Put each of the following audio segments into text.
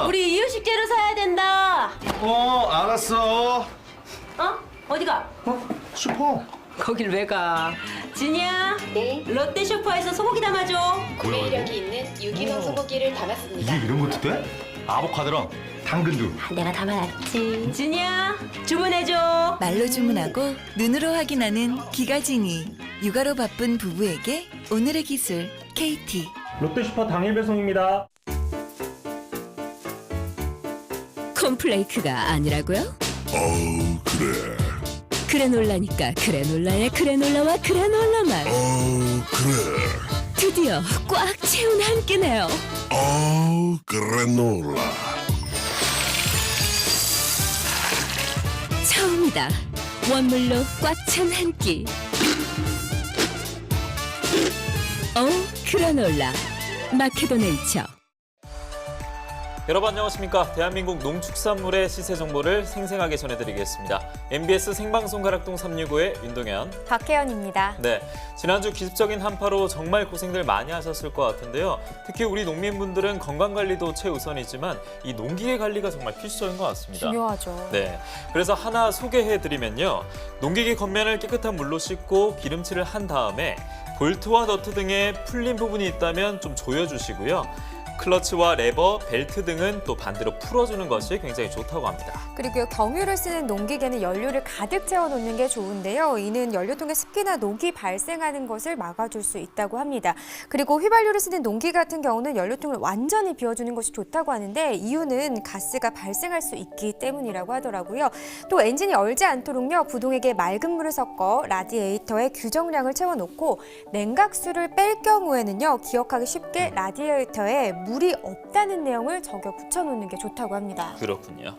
우리 이유식 재료 사야 된다. 알았어. 어디가? 슈퍼. 거길 왜 가? 진이야. 네, 롯데 슈퍼에서 소고기 담아줘. 구매력이 있는 유기농 소고기를 담았습니다. 이게 이런 것도 돼? 아보카도랑 당근도. 내가 담아놨지. 진이야, 주문해줘. 말로 주문하고 눈으로 확인하는 기가진이. 육아로 바쁜 부부에게 오늘의 기술 KT. 롯데슈퍼 당일 배송입니다. 콘플레이크가 아니라고요? 그래. 그래놀라니까 그래놀라의 그래놀라와 그래놀라 맛. 그래. 드디어 꽉 채운 한 끼네요. 그래놀라. 처음이다. 원물로 꽉 찬 한 끼. 그래놀라. 마케도 네이처. 여러분 안녕하십니까. 대한민국 농축산물의 시세 정보를 생생하게 전해드리겠습니다. MBS 생방송 가락동 365의 윤동현, 박혜연입니다. 네, 지난주 기습적인 한파로 정말 고생들 많이 하셨을 것 같은데요. 특히 우리 농민분들은 건강관리도 최우선이지만 이 농기계 관리가 정말 필수적인 것 같습니다. 중요하죠. 네, 그래서 하나 소개해드리면요. 농기계 겉면을 깨끗한 물로 씻고 기름칠을 한 다음에 볼트와 너트 등에 풀린 부분이 있다면 좀 조여주시고요. 클러치와 레버, 벨트 등은 또 반대로 풀어주는 것이 굉장히 좋다고 합니다. 그리고 경유를 쓰는 농기계는 연료를 가득 채워놓는 게 좋은데요. 이는 연료통에 습기나 녹이 발생하는 것을 막아줄 수 있다고 합니다. 그리고 휘발유를 쓰는 농기 같은 경우는 연료통을 완전히 비워주는 것이 좋다고 하는데 이유는 가스가 발생할 수 있기 때문이라고 하더라고요. 또 엔진이 얼지 않도록요. 부동액에 맑은 물을 섞어 라디에이터에 규정량을 채워놓고 냉각수를 뺄 경우에는요. 기억하기 쉽게 라디에이터에 물이 없다는 내용을 적어 붙여놓는 게 좋다고 합니다. 그렇군요.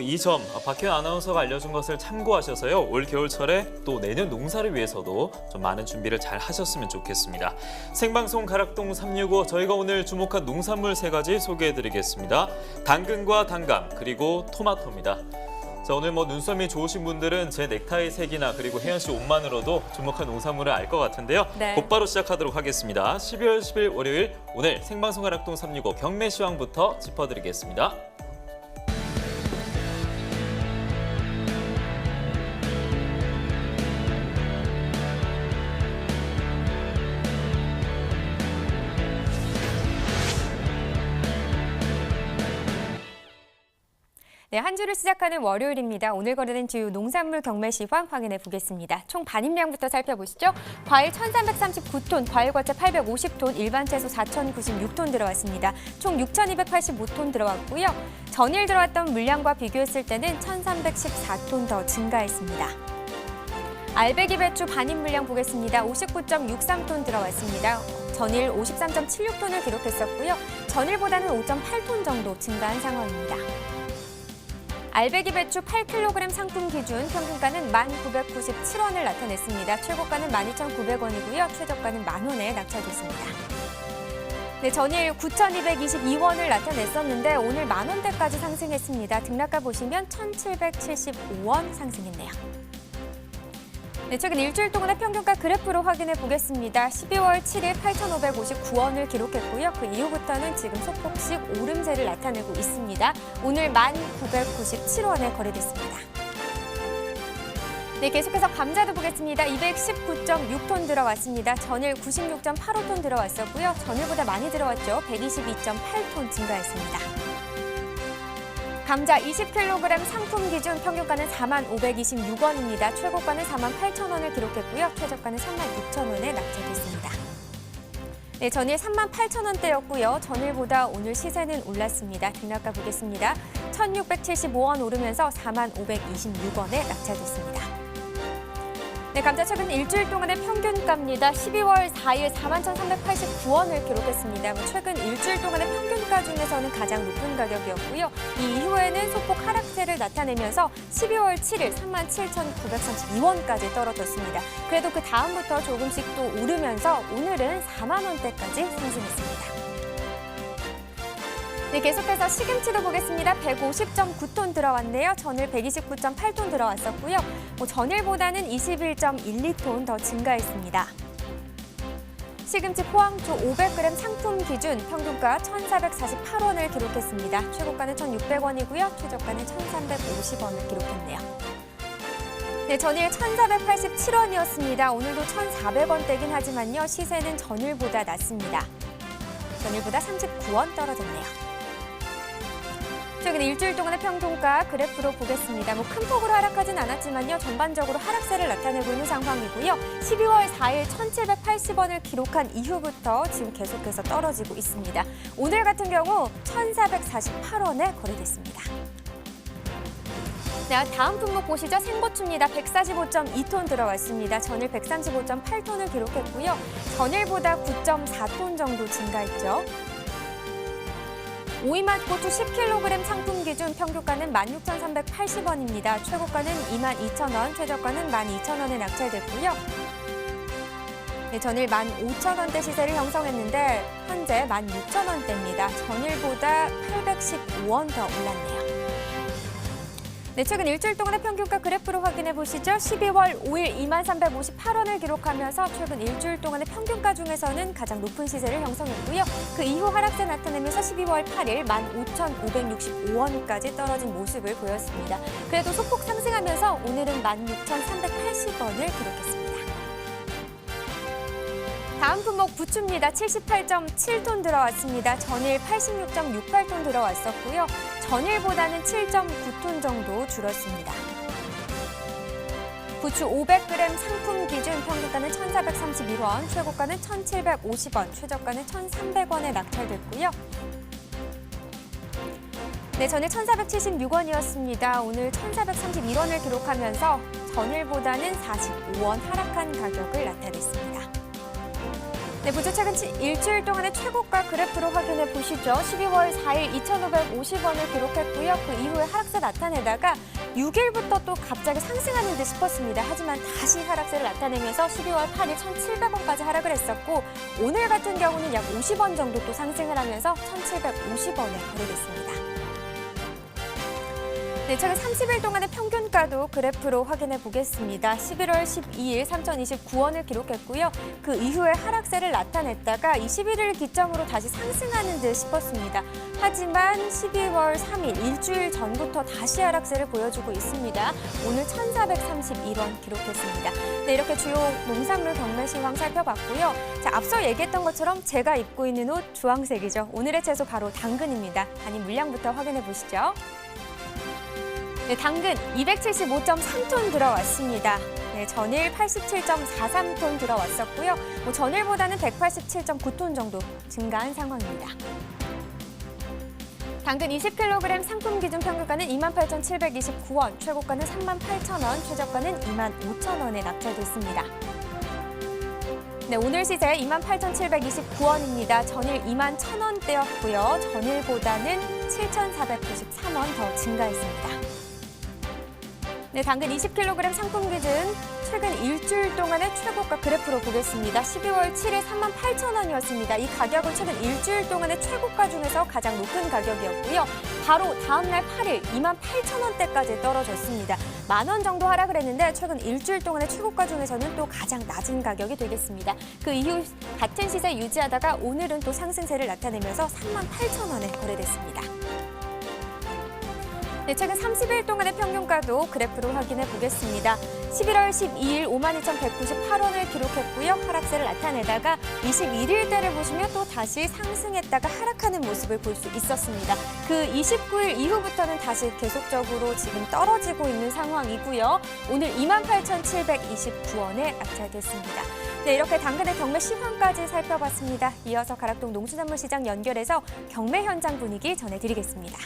이 점 박혜연 아나운서가 알려준 것을 참고하셔서요. 올 겨울철에 또 내년 농사를 위해서도 좀 많은 준비를 잘 하셨으면 좋겠습니다. 생방송 가락동 365 저희가 오늘 주목한 농산물 3가지 소개해드리겠습니다. 당근과 단감 그리고 토마토입니다. 자, 오늘 눈썰미 좋으신 분들은 제 넥타이 색이나 그리고 혜연 씨 옷만으로도 주목한 농산물을 알 것 같은데요. 네. 곧바로 시작하도록 하겠습니다. 12월 10일 월요일 오늘 생방송 가락동 365 경매 시황부터 짚어드리겠습니다. 네, 한 주를 시작하는 월요일입니다. 오늘 거래된 주요 농산물 경매 시황 확인해 보겠습니다. 총 반입량부터 살펴보시죠. 과일 1,339톤, 과일과채 850톤, 일반 채소 4,096톤 들어왔습니다. 총 6,285톤 들어왔고요. 전일 들어왔던 물량과 비교했을 때는 1,314톤 더 증가했습니다. 알배기 배추 반입 물량 보겠습니다. 59.63톤 들어왔습니다. 전일 53.76톤을 기록했었고요. 전일보다는 5.8톤 정도 증가한 상황입니다. 알배기 배추 8kg 상품 기준 평균가는 1,997원을 나타냈습니다. 최고가는 12,900원이고요. 최저가는 만원에 낙찰됐습니다. 네, 전일 9,222원을 나타냈었는데 오늘 만원대까지 상승했습니다. 등락가 보시면 1,775원 상승했네요. 네, 최근 일주일 동안의 평균가 그래프로 확인해 보겠습니다. 12월 7일 8,559원을 기록했고요. 그 이후부터는 지금 소폭씩 오름세를 나타내고 있습니다. 오늘 1,997원에 거래됐습니다. 네, 계속해서 감자도 보겠습니다. 219.6톤 들어왔습니다. 전일 96.85톤 들어왔었고요. 전일보다 많이 들어왔죠. 122.8톤 증가했습니다. 감자 20kg 상품 기준 평균가는 45,526원입니다. 최고가는 48,000원을 기록했고요. 최저가는 36,000원에 낙찰됐습니다. 네, 전일 38,000원대였고요. 전일보다 오늘 시세는 올랐습니다. 등락가 보겠습니다. 1,675원 오르면서 45,526원에 낙찰됐습니다. 네, 감자 최근 일주일 동안의 평균가입니다. 12월 4일 41,389원을 기록했습니다. 최근 일주일 동안의 평균가 중에서는 가장 높은 가격이었고요. 이 이후에는 소폭 하락세를 나타내면서 12월 7일 37,932원까지 떨어졌습니다. 그래도 그 다음부터 조금씩 또 오르면서 오늘은 4만 원대까지 상승했습니다. 네, 계속해서 시금치도 보겠습니다. 150.9톤 들어왔네요. 전일 129.8톤 들어왔었고요. 전일보다는 21.12톤 더 증가했습니다. 시금치 포항초 500g 상품 기준 평균가 1,448원을 기록했습니다. 최고가는 1,600원이고요. 최저가는 1,350원을 기록했네요. 네, 전일 1,487원이었습니다. 오늘도 1,400원대긴 하지만요. 시세는 전일보다 낮습니다. 전일보다 39원 떨어졌네요. 최근 일주일 동안의 평균가 그래프로 보겠습니다. 큰 폭으로 하락하진 않았지만요. 전반적으로 하락세를 나타내고 있는 상황이고요. 12월 4일 1,780원을 기록한 이후부터 지금 계속해서 떨어지고 있습니다. 오늘 같은 경우 1,448원에 거래됐습니다. 네, 다음 품목 보시죠. 생고추입니다. 145.2톤 들어왔습니다. 전일 135.8톤을 기록했고요. 전일보다 9.4톤 정도 증가했죠. 오이맛 고추 10kg 상품 기준 평균가는 16,380원입니다. 최고가는 22,000원, 최저가는 12,000원에 낙찰됐고요. 네, 전일 15,000원대 시세를 형성했는데 현재 16,000원대입니다. 전일보다 815원 더 올랐네요. 네, 최근 일주일 동안의 평균가 그래프로 확인해 보시죠. 12월 5일 2358원을 기록하면서 최근 일주일 동안의 평균가 중에서는 가장 높은 시세를 형성했고요. 그 이후 하락세 나타내면서 12월 8일 15,565원까지 떨어진 모습을 보였습니다. 그래도 소폭 상승하면서 오늘은 16,380원을 기록했습니다. 다음 품목 부추입니다. 78.7톤 들어왔습니다. 전일 86.68톤 들어왔었고요. 전일보다는 7.9톤 정도 줄었습니다. 부추 500g 상품 기준 평균가는 1,431원, 최고가는 1,750원, 최저가는 1,300원에 낙찰됐고요. 네, 전일 1,476원이었습니다. 오늘 1,431원을 기록하면서 전일보다는 45원 하락한 가격을 나타냈습니다. 네, 부추 최근 일주일 동안의 최고가 그래프로 확인해 보시죠. 12월 4일 2,550원을 기록했고요. 그 이후에 하락세 나타내다가 6일부터 또 갑자기 상승하는 듯 싶었습니다. 하지만 다시 하락세를 나타내면서 12월 8일 1,700원까지 하락을 했었고 오늘 같은 경우는 약 50원 정도 또 상승을 하면서 1,750원에 거래됐습니다. 네, 최근 30일 동안의 평균가도 그래프로 확인해 보겠습니다. 11월 12일 3,029원을 기록했고요. 그 이후에 하락세를 나타냈다가 21일을 기점으로 다시 상승하는 듯 싶었습니다. 하지만 12월 3일 일주일 전부터 다시 하락세를 보여주고 있습니다. 오늘 1,431원 기록했습니다. 네, 이렇게 주요 농산물 경매 시황 살펴봤고요. 자, 앞서 얘기했던 것처럼 제가 입고 있는 옷 주황색이죠. 오늘의 채소 바로 당근입니다. 단위 물량부터 확인해 보시죠. 네, 당근 275.3톤 들어왔습니다. 네, 전일 87.43톤 들어왔었고요. 전일보다는 187.9톤 정도 증가한 상황입니다. 당근 20kg 상품 기준 평균가는 28,729원, 최고가는 38,000원, 최저가는 25,000원에 낙찰됐습니다. 네, 오늘 시세 28,729원입니다. 전일 21,000원대였고요. 전일보다는 7,493원 더 증가했습니다. 네, 당근 20kg 상품 기준 최근 일주일 동안의 최고가 그래프로 보겠습니다. 12월 7일 38,000원이었습니다. 이 가격은 최근 일주일 동안의 최고가 중에서 가장 높은 가격이었고요. 바로 다음날 8일 28,000원대까지 떨어졌습니다. 10,000원 정도 하락을 했는데 최근 일주일 동안의 최고가 중에서는 또 가장 낮은 가격이 되겠습니다. 그 이후 같은 시세 유지하다가 오늘은 또 상승세를 나타내면서 38,000원에 거래됐습니다. 네, 최근 30일 동안의 평균가도 그래프로 확인해 보겠습니다. 11월 12일 52,198원을 기록했고요. 하락세를 나타내다가 21일대를 보시면 또 다시 상승했다가 하락하는 모습을 볼 수 있었습니다. 그 29일 이후부터는 다시 계속적으로 지금 떨어지고 있는 상황이고요. 오늘 28,729원에 낙찰됐습니다. 네, 이렇게 당근의 경매 시황까지 살펴봤습니다. 이어서 가락동 농수산물시장 연결해서 경매 현장 분위기 전해드리겠습니다.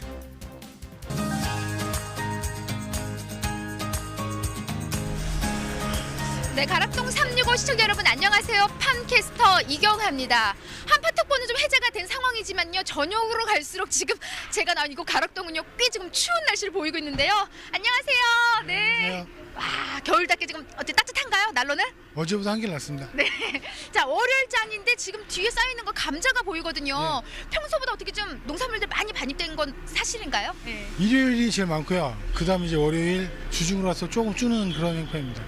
네, 가락동 365 시청자 여러분 안녕하세요. 팜캐스터 이경하입니다. 한파특보는 좀 해제가 된 상황이지만요. 저녁으로 갈수록 지금 제가 나온 이곳 가락동은요. 꽤 지금 추운 날씨를 보이고 있는데요. 안녕하세요. 네. 안녕하세요. 와, 겨울답게 지금 어때 따뜻한가요? 난로는? 어제보다 한결 낫습니다. 네. 자, 월요일장인데 지금 뒤에 쌓여있는 거 감자가 보이거든요. 네. 평소보다 어떻게 좀 농산물들 많이 반입된 건 사실인가요? 네. 일요일이 제일 많고요. 그다음에 이제 월요일 주중으로 와서 조금 주는 그런 형편입니다.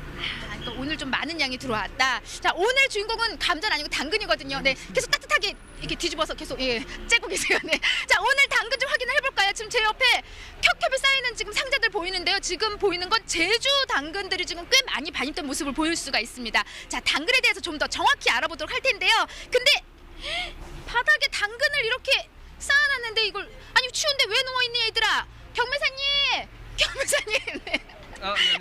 그러니까 오늘 좀 많은 양이 들어왔다. 자, 오늘 주인공은 감자는 아니고 당근이거든요. 네, 계속 따뜻하게 이렇게 뒤집어서 계속 째고 계세요. 네, 자, 오늘 당근 좀 확인을 해볼까요? 지금 제 옆에 겹겹이 쌓이는 지금 상자들 보이는데요. 지금 보이는 건 제주 당근들이 지금 꽤 많이 반입된 모습을 보일 수가 있습니다. 자, 당근에 대해서 좀 더 정확히 알아보도록 할 텐데요. 근데 바닥에 당근을 이렇게 쌓아놨는데 이걸 아니 추운데 왜 누워있니 얘들아? 경매사님 네.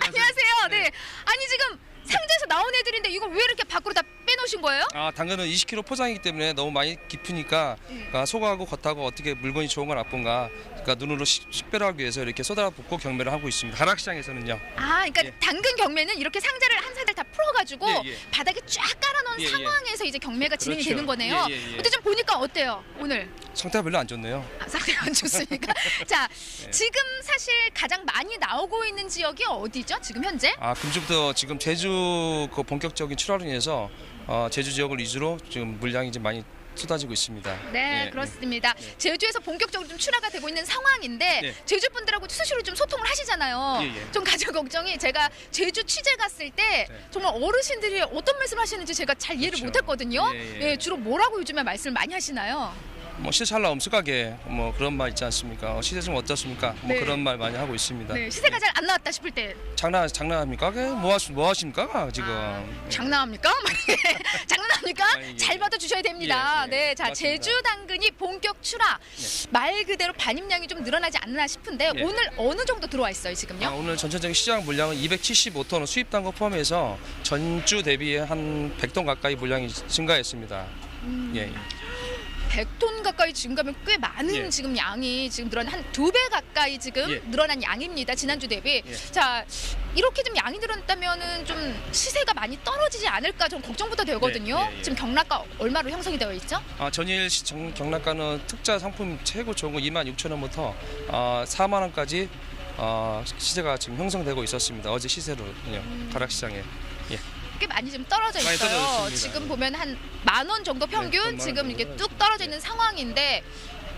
안녕하세요. 네. 아니 지금 상자에서 나온 애들인데 이거 왜 이렇게 밖으로 다 빼놓으신 거예요? 당근은 20kg 포장이기 때문에 너무 많이 깊으니까 그러니까 속하고 겉하고 어떻게 물건이 좋은가 나쁜가 그러니까 눈으로 식별하기 위해서 이렇게 쏟아붓고 경매를 하고 있습니다. 가락시장에서는요. 그러니까 당근 경매는 이렇게 상자를 한 상자를 다 풀어가지고 바닥에 쫙 깔아놓은 상황에서 이제 경매가 진행이 되는 거네요. 근데 좀 보니까 어때요 오늘? 상태가 별로 안 좋네요. 상태가 안 좋습니까? 자, 지금 사실 가장 많이 나오고 있는 지역이 어디죠? 지금 현재? 금주부터 지금 제주 그 본격적인 출하로 인해서 제주 지역을 위주로 지금 물량이 이제 많이 쏟아지고 있습니다. 네, 그렇습니다. 제주에서 본격적으로 좀 출하가 되고 있는 상황인데 제주 분들하고 수시로 좀 소통을 하시잖아요. 좀 가장 걱정이 제가 제주 취재 갔을 때 정말 어르신들이 어떤 말씀을 하시는지 제가 잘 이해를 못했거든요. 주로 뭐라고 요즘에 말씀을 많이 하시나요? 뭐 시세 잘 나오면 쓰가게 뭐 그런 말 있지 않습니까? 시세 좀 어떻습니까? 뭐 그런 말 많이 하고 있습니다. 네, 시세가 잘 안 나왔다 싶을 때 장난합니까? 뭐 하십니까 지금? 장난합니까? 장난합니까? 잘 받아주셔야 됩니다. 네, 자, 맞습니다. 제주 당근이 본격 출하 말 그대로 반입량이 좀 늘어나지 않나 싶은데 오늘 어느 정도 들어와 있어요 지금요? 오늘 전체적인 시장 물량은 275톤 수입 단거 포함해서 전주 대비에 한 100톤 가까이 물량이 증가했습니다. 100톤 가까이 증가하면 꽤 많은 지금 양이 지금 늘어난 한 2배 가까이 지금 늘어난 양입니다. 지난주 대비. 자, 이렇게 좀 양이 늘어났다면은 좀 시세가 많이 떨어지지 않을까 좀 걱정부터 되거든요. 지금 경락가 얼마로 형성이 되어 있죠? 전일 경락가는 특자 상품 최고 좋은 거 26,000원부터 4만 원까지 시세가 지금 형성되고 있었습니다. 어제 시세로요. 가락시장에. 꽤 많이 좀 떨어져 많이 있어요. 떨어졌습니다. 지금 보면 한 10,000원 정도 평균 지금 이렇게 뚝 떨어져 있는 상황인데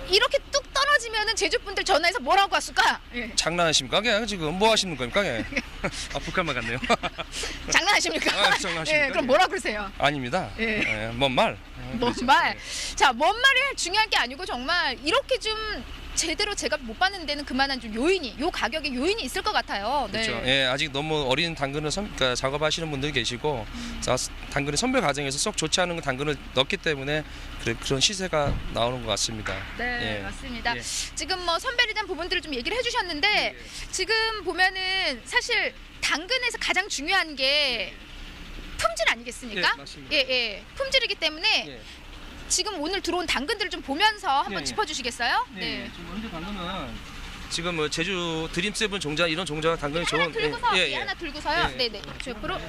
이렇게 뚝 떨어지면은 제주 분들 전화해서 뭐라고 왔을까? 장난하십니까? 지금 뭐 하시는 겁니까? 북한말 같네요. 장난하십니까? 장난하십니까? 그럼 뭐라 그러세요? 아닙니다. 뭔 말? 뭔 말? 자, 뭔 말이 중요한 게 아니고 정말 이렇게 좀 제대로 제가 못 받는 데는 그만한 좀 요 가격에 요인이 있을 것 같아요. 네. 그렇죠. 아직 너무 어린 당근을 그러니까 작업하시는 분들 계시고 당근의 선별 과정에서 썩 좋지 않은 당근을 넣기 때문에 그런 시세가 나오는 것 같습니다. 네, 맞습니다. 지금 뭐 선별에 대한 부분들을 좀 얘기를 해주셨는데 지금 보면은 사실 당근에서 가장 중요한 게 품질 아니겠습니까? 맞습니다. 품질이기 때문에 지금 오늘 들어온 당근들을 좀 보면서 한번 짚어주시겠어요? 지금 현재 당근은 지금 제주 드림세븐 종자 이런 종자가 당근이 좋은. 하나 들고서 하나 들고서요. 네네. 저 옆으로.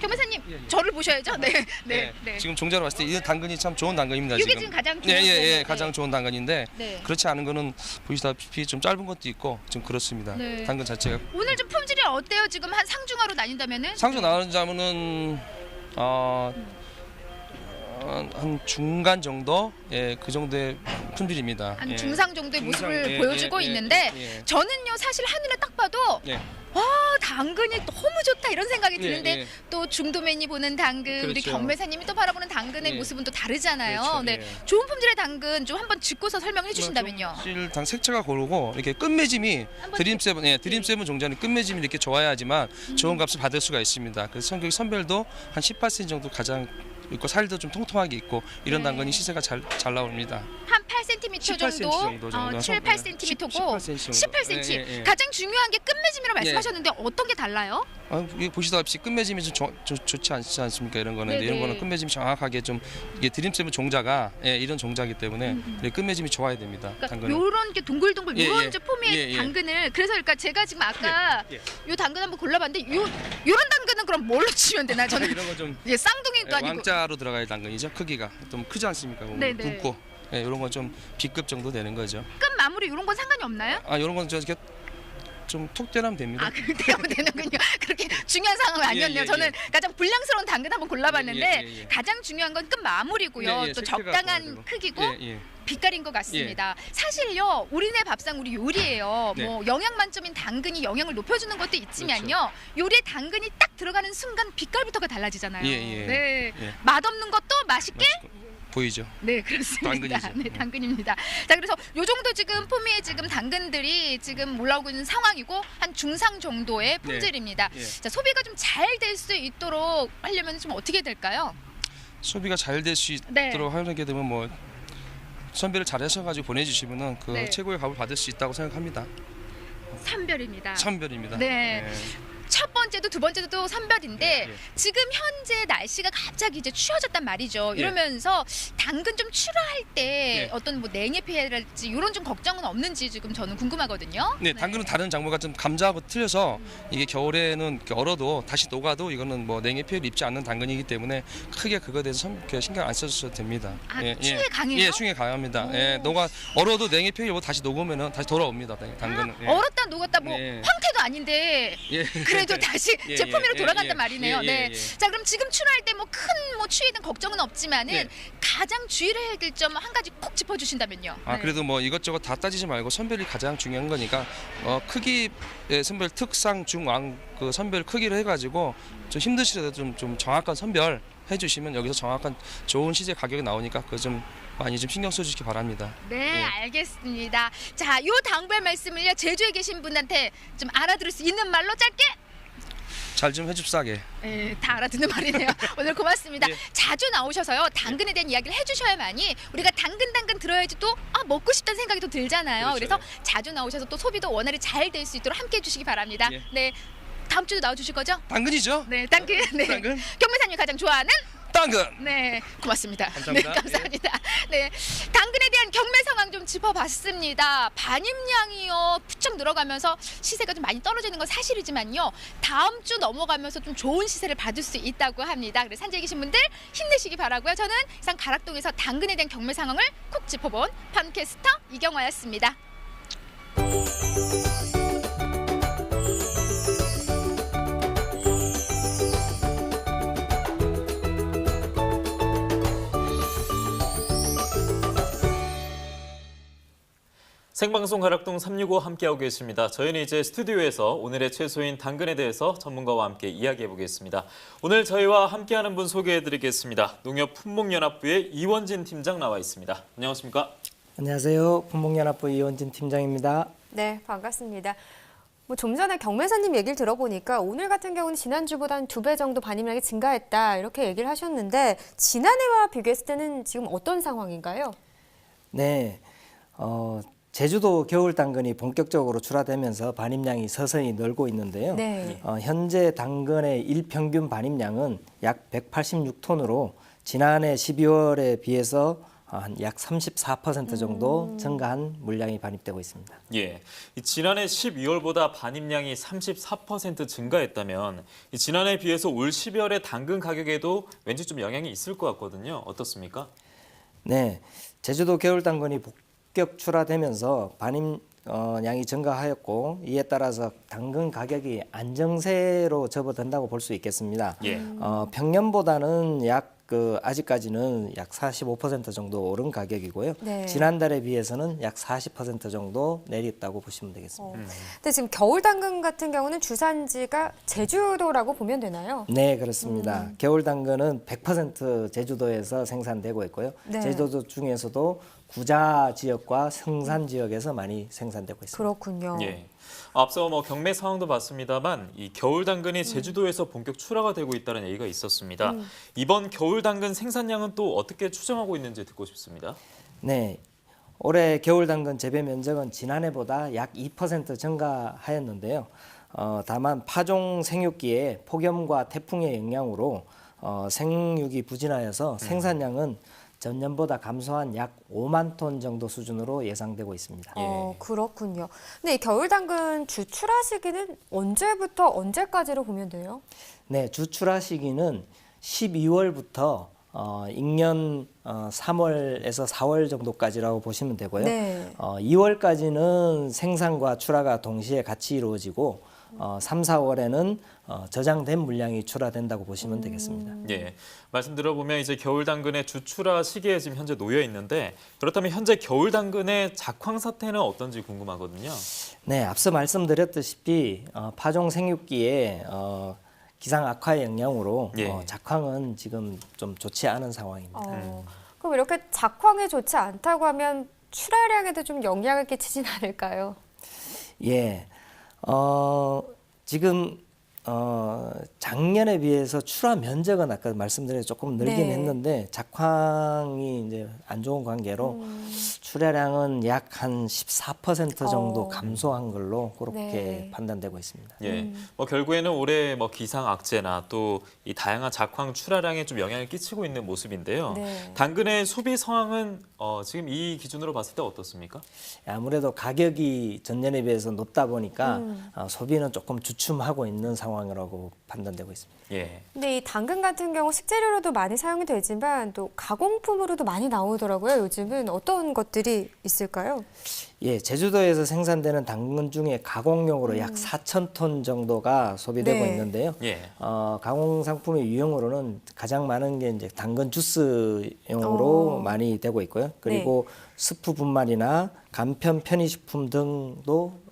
경매사님 저를 보셔야죠. 네. 지금 종자로 봤을 때 이 당근이 참 좋은 당근입니다. 이게 지금 가장 좋은 가장 좋은 당근인데 그렇지 않은 거는 보시다시피 좀 짧은 것도 있고 좀 그렇습니다. 당근 자체가. 오늘 좀 품질이 어때요? 지금 한 상중하로 나뉜다면은? 상중 나누자면은 한 중간 정도, 그 정도의 품질입니다. 한 중상 정도의 모습을 보여주고 있는데 저는요 사실 하늘에 딱 봐도 와 당근이 너무 좋다 이런 생각이 드는데 또 중도맨이 보는 당근 우리 경매사님이 또 바라보는 당근의 모습은 또 다르잖아요. 좋은 품질의 당근 좀 한번 짚고서 설명해 주신다면요. 사실 색채가 고르고 이렇게 끝맺음이 드림세븐 종자는 끝맺음이 이렇게 좋아야지만 좋은 값을 받을 수가 있습니다. 그래서 선별도 한 18cm 정도 가장 있고 살도 좀 통통하게 있고 이런 당근이 시세가 잘 나옵니다. 한 8cm 정도, 7, 8cm고 18cm. 가장 중요한 게 끝맺음이라고 말씀하셨는데 어떤 게 달라요? 이게 보시다시피 끝맺음이 좀 좋지 않지 않습니까? 이런 거는 이런 거는 끝맺음이 정확하게 좀 이게 드림세븐 종자가 이런 종자이기 때문에 끝맺음이 좋아야 됩니다. 그러니까 이런 게 동글동글 이런 폼의 당근을 그래서 그러니까 제가 지금 아까 요 당근 한번 골라봤는데 요런 당근은 그럼 뭘로 치면 되나요? 저는 이런 거 좀 쌍둥이도 아니고 왕자로 들어갈 당근이죠. 크기가 좀 크지 않습니까? 굵고 이런 건 좀 B급 정도 되는 거죠. 끝 마무리 이런 건 상관이 없나요? 이런 건 저 이렇게 좀 톡 떼면 됩니다. 아, 그렇게 하면 되는군요. 그렇게 중요한 상황은 아니었네요. 예, 예. 저는 가장 불량스러운 당근 한번 골라봤는데 예. 가장 중요한 건 끝 마무리고요. 예, 또 색채가 적당한 좋아야 되고. 크기고 예. 빛깔인 것 같습니다. 사실요, 우리네 밥상 우리 요리예요. 네. 뭐 영양 만점인 당근이 영양을 높여주는 것도 있지만요. 요리에 당근이 딱 들어가는 순간 빛깔부터가 달라지잖아요. 예. 네, 예. 맛없는 것도 맛있게. 보이죠? 네, 그렇습니다. 당근이죠. 네, 당근입니다. 자, 그래서 요 정도 지금 포미에 지금 당근들이 지금 올라오고 있는 상황이고 한 중상 정도의 품질입니다. 예. 자, 소비가 좀 잘 될 수 있도록 하려면 좀 어떻게 될까요? 소비가 잘 될 수 네. 있도록 하게 되면 뭐 선별을 잘 하셔가지고 보내주시면은 그 네. 최고의 값을 받을 수 있다고 생각합니다. 선별입니다. 선별입니다. 네. 첫 번째도 두 번째도 선별인데 예. 지금 현재 날씨가 갑자기 이제 추워졌단 말이죠. 이러면서 당근 좀 출하할 때 예. 어떤 뭐 냉해 피해랄지 이런 좀 걱정은 없는지 지금 저는 궁금하거든요. 네, 당근은 다른 작물과 좀 감자하고 틀려서 이게 겨울에는 이렇게 얼어도 다시 녹아도 이거는 뭐 냉해 피해를 입지 않는 당근이기 때문에 크게 그거에 대해서 신경 안 써주셔도 됩니다. 아, 추위에 강해요? 예, 추위에 강합니다. 예, 얼어도 냉해 피해 입고 다시 녹으면은 다시 돌아옵니다. 당근은. 예. 얼었다 녹았다 뭐 예. 황태도 아닌데 예. 그래도 다시 예, 제품으로 예, 돌아간단 예, 말이네요. 예, 네. 예. 자, 그럼 지금 출하할 때 뭐 큰 뭐 추위에 대한 걱정은 없지만은 네. 가장 주의를 해야 될 점 한 가지 콕 짚어주신다면요. 아 네. 그래도 뭐 이것저것 다 따지지 말고 선별이 가장 중요한 거니까 크기의 선별 특상 중왕 그 선별 크기를 해가지고 좀 힘드시더라도 좀 정확한 선별 해주시면 여기서 정확한 좋은 시세 가격이 나오니까 그 좀 많이 좀 신경 써주시기 바랍니다. 네, 예. 알겠습니다. 자, 요 당별 말씀을요 제주에 계신 분한테 좀 알아들을 수 있는 말로 짧게. 잘 좀 해줍사게. 네, 다 알아듣는 말이네요. 오늘 고맙습니다. 예. 자주 나오셔서요 당근에 대한 이야기를 해주셔야만이 우리가 당근 들어야지 또 먹고 싶다는 생각이 또 들잖아요. 그렇죠. 그래서 자주 나오셔서 또 소비도 원활히 잘 될 수 있도록 함께해 주시기 바랍니다. 예. 네, 다음 주도 나와주실 거죠? 당근이죠? 네, 당근. 네, 당근. 경매사님이 가장 좋아하는. 당근. 네, 고맙습니다. 감사합니다. 네, 감사합니다. 네, 당근에 대한 경매 상황 좀 짚어봤습니다. 반입량이요 부쩍 늘어가면서 시세가 좀 많이 떨어지는 건 사실이지만요. 다음 주 넘어가면서 좀 좋은 시세를 받을 수 있다고 합니다. 그래서 산지에 계신 분들 힘내시기 바라고요. 저는 이상 가락동에서 당근에 대한 경매 상황을 콕 짚어본 팜캐스터 이경화였습니다. 생방송 가락동 365 함께하고 계십니다. 저희는 이제 스튜디오에서 오늘의 채소인 당근에 대해서 전문가와 함께 이야기해 보겠습니다. 오늘 저희와 함께하는 분 소개해 드리겠습니다. 농협품목연합부의 이원진 팀장 나와 있습니다. 안녕하십니까? 안녕하세요. 품목연합부 이원진 팀장입니다. 네, 반갑습니다. 뭐 좀 전에 경매사님 얘기를 들어보니까 오늘 같은 경우는 지난주보다 한 2배 정도 반입량이 증가했다 이렇게 얘기를 하셨는데 지난해와 비교했을 때는 지금 어떤 상황인가요? 네, 제주도 겨울 당근이 본격적으로 출하되면서 반입량이 서서히 늘고 있는데요. 네. 현재 당근의 일평균 반입량은 약 186톤으로 지난해 12월에 비해서 한 약 34% 정도 증가한 물량이 반입되고 있습니다. 예, 지난해 12월보다 반입량이 34% 증가했다면 지난해에 비해서 올 12월에 당근 가격에도 왠지 좀 영향이 있을 것 같거든요. 어떻습니까? 네, 제주도 겨울 당근이 본격 출하되면서 반입량이 증가하였고 이에 따라서 당근 가격이 안정세로 접어든다고 볼 수 있겠습니다. 예. 평년보다는 아직까지는 약 45% 정도 오른 가격이고요. 네. 지난달에 비해서는 약 40% 정도 내렸다고 보시면 되겠습니다. 근데 지금 겨울 당근 같은 경우는 주산지가 제주도라고 보면 되나요? 네, 그렇습니다. 겨울 당근은 100% 제주도에서 생산되고 있고요. 네. 제주도 중에서도 구자 지역과 성산 지역에서 많이 생산되고 있습니다. 그렇군요. 예. 앞서 경매 상황도 봤습니다만 이 겨울 당근이 제주도에서 본격 출하가 되고 있다는 얘기가 있었습니다. 이번 겨울 당근 생산량은 또 어떻게 추정하고 있는지 듣고 싶습니다. 네, 올해 겨울 당근 재배 면적은 지난해보다 약 2% 증가하였는데요. 다만 파종 생육기에 폭염과 태풍의 영향으로 생육이 부진하여서 생산량은 전년보다 감소한 약 5만 톤 정도 수준으로 예상되고 있습니다. 그렇군요. 근데 이 겨울 당근 주 출하 시기는 언제부터 언제까지로 보면 돼요? 네, 주 출하 시기는 12월부터 익년 3월에서 4월 정도까지라고 보시면 되고요. 네. 2월까지는 생산과 출하가 동시에 같이 이루어지고 3, 4월에는 저장된 물량이 출하된다고 보시면 되겠습니다. 예, 말씀 들어보면 이제 겨울 당근의 주출하 시기에 지금 현재 놓여 있는데 그렇다면 현재 겨울 당근의 작황 사태는 어떤지 궁금하거든요. 네, 앞서 말씀드렸다시피 파종 생육기에 기상 악화의 영향으로 예. 작황은 지금 좀 좋지 않은 상황입니다. 그럼 이렇게 작황이 좋지 않다고 하면 출하량에도 좀 영향을 끼치진 않을까요? 예, 지금 작년에 비해서 출하 면적은 아까 말씀드린 조금 늘긴 네. 했는데 작황이 이제 안 좋은 관계로 출하량은 약 한 14% 정도 감소한 걸로 그렇게 네. 판단되고 있습니다. 예, 뭐 결국에는 올해 뭐 기상 악재나 또 이 다양한 작황 출하량에 좀 영향을 끼치고 있는 모습인데요. 네. 당근의 소비 상황은 지금 이 기준으로 봤을 때 어떻습니까? 아무래도 가격이 전년에 비해서 높다 보니까 소비는 조금 주춤하고 있는 상황이라고 판단되고 있습니다. 예. 근데 이 당근 같은 경우 식재료로도 많이 사용이 되지만 또 가공품으로도 많이 나오더라고요. 요즘은 어떤 것들이 있을까요? 예, 제주도에서 생산되는 당근 중에 가공용으로 약 4,000톤 정도가 소비되고 네. 있는데요. 예. 가공 상품의 유형으로는 가장 많은 게 이제 당근 주스용으로 많이 되고 있고요. 그리고 스프 분말이나 간편 편의식품 등도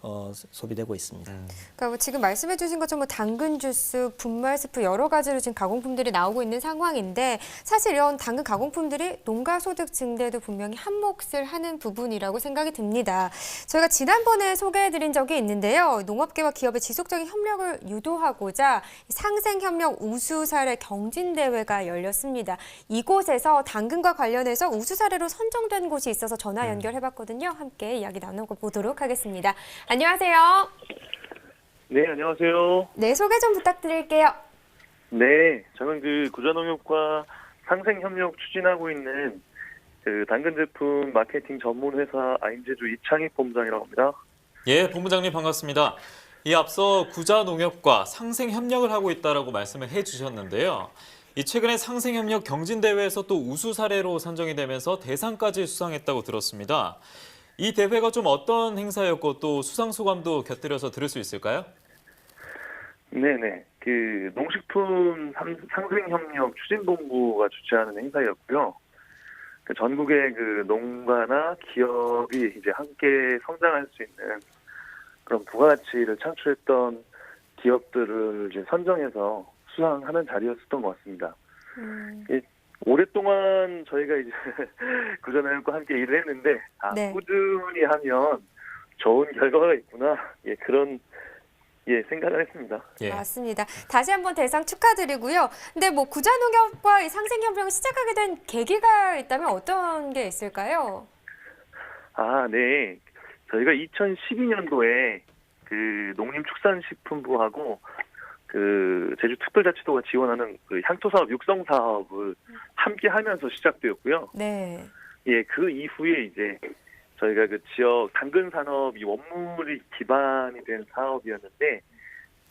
소비되고 있습니다. 그러니까 뭐 지금 말씀해주신 것처럼 뭐 당근 주스, 분말 스프 여러 가지로 지금 가공품들이 나오고 있는 상황인데 사실 이런 당근 가공품들이 농가 소득 증대도 분명히 한 몫을 하는 부분이라고 생각이 듭니다. 저희가 지난번에 소개해드린 적이 있는데요. 농업계와 기업의 지속적인 협력을 유도하고자 상생협력 우수 사례 경진대회가 열렸습니다. 이곳에서 당근과 관련해서 우수 사례로 선정된 곳이 있어서 전화 연결해봤거든요. 함께 이야기 나눠보도록 하겠습니다. 안녕하세요. 네, 안녕하세요. 네, 소개 좀 부탁드릴게요. 네, 저는 그 구자농협과 상생협력 추진하고 있는 그 당근 제품 마케팅 전문 회사 아임제주 이창익 본부장이라고 합니다. 예, 본부장님 반갑습니다. 이 앞서 구자농협과 상생협력을 하고 있다라고 말씀을 해주셨는데요. 이 최근에 상생협력 경진대회에서 또 우수 사례로 선정이 되면서 대상까지 수상했다고 들었습니다. 이 대회가 좀 어떤 행사였고 또 수상 소감도 곁들여서 들을 수 있을까요? 네네. 그 농식품 상생협력 추진본부가 주최하는 행사였고요. 그 전국의 그 농가나 기업이 이제 함께 성장할 수 있는 그런 부가가치를 창출했던 기업들을 이제 선정해서 수상하는 자리였었던 것 같습니다. 오랫동안 저희가 이제 구자농협과 함께 일을 했는데 네. 꾸준히 하면 좋은 결과가 있구나 그런 생각을 했습니다. 예. 맞습니다. 다시 한번 대상 축하드리고요. 근데 뭐 구자농협과 이 상생협력을 시작하게 된 계기가 있다면 어떤 게 있을까요? 네. 저희가 2012년도에 그 농림축산식품부하고 그 제주특별자치도가 지원하는 그 향토사업 육성 사업을 함께 하면서 시작되었고요. 네. 예, 그 이후에 이제 저희가 그 지역 당근 산업이 원물이 기반이 된 사업이었는데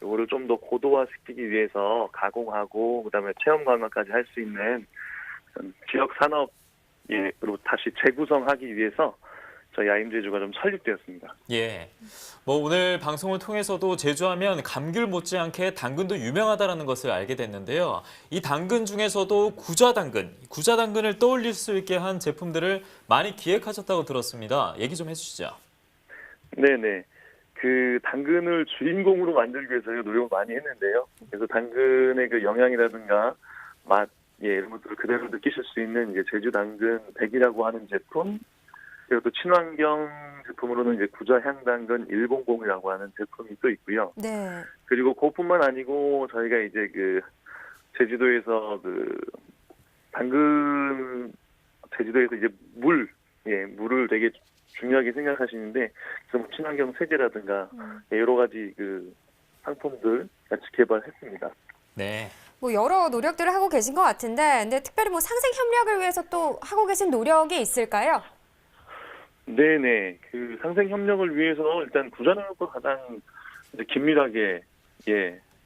이거를 좀 더 고도화시키기 위해서 가공하고 그다음에 체험 관광까지 할 수 있는 지역 산업으로 다시 재구성하기 위해서 저희 아임제주가 좀 설립되었습니다. 예. 뭐 오늘 방송을 통해서도 제주하면 감귤 못지않게 당근도 유명하다라는 것을 알게 됐는데요. 이 당근 중에서도 구자당근을 떠올릴 수 있게 한 제품들을 많이 기획하셨다고 들었습니다. 얘기 좀 해주시죠. 네네. 그 당근을 주인공으로 만들기 위해서 노력을 많이 했는데요. 그래서 당근의 그 영양이라든가 맛, 이런 것들을 그대로 느끼실 수 있는 이제 제주 당근 100이라고 하는 제품, 그리고 또 친환경 제품으로는 이제 구자향당근 100이라고 하는 제품이 또 있고요. 네. 그리고 그것뿐만 아니고 저희가 이제 그 제주도에서 그 당근 제주도에서 이제 물을 되게 중요하게 생각하시는데 그래서 친환경 세제라든가 여러 가지 그 상품들 같이 개발했습니다. 네. 뭐 여러 노력들을 하고 계신 것 같은데, 근데 특별히 뭐 상생협력을 위해서 또 하고 계신 노력이 있을까요? 네네. 그 상생협력을 위해서 일단 구자농협과 가장 이제 긴밀하게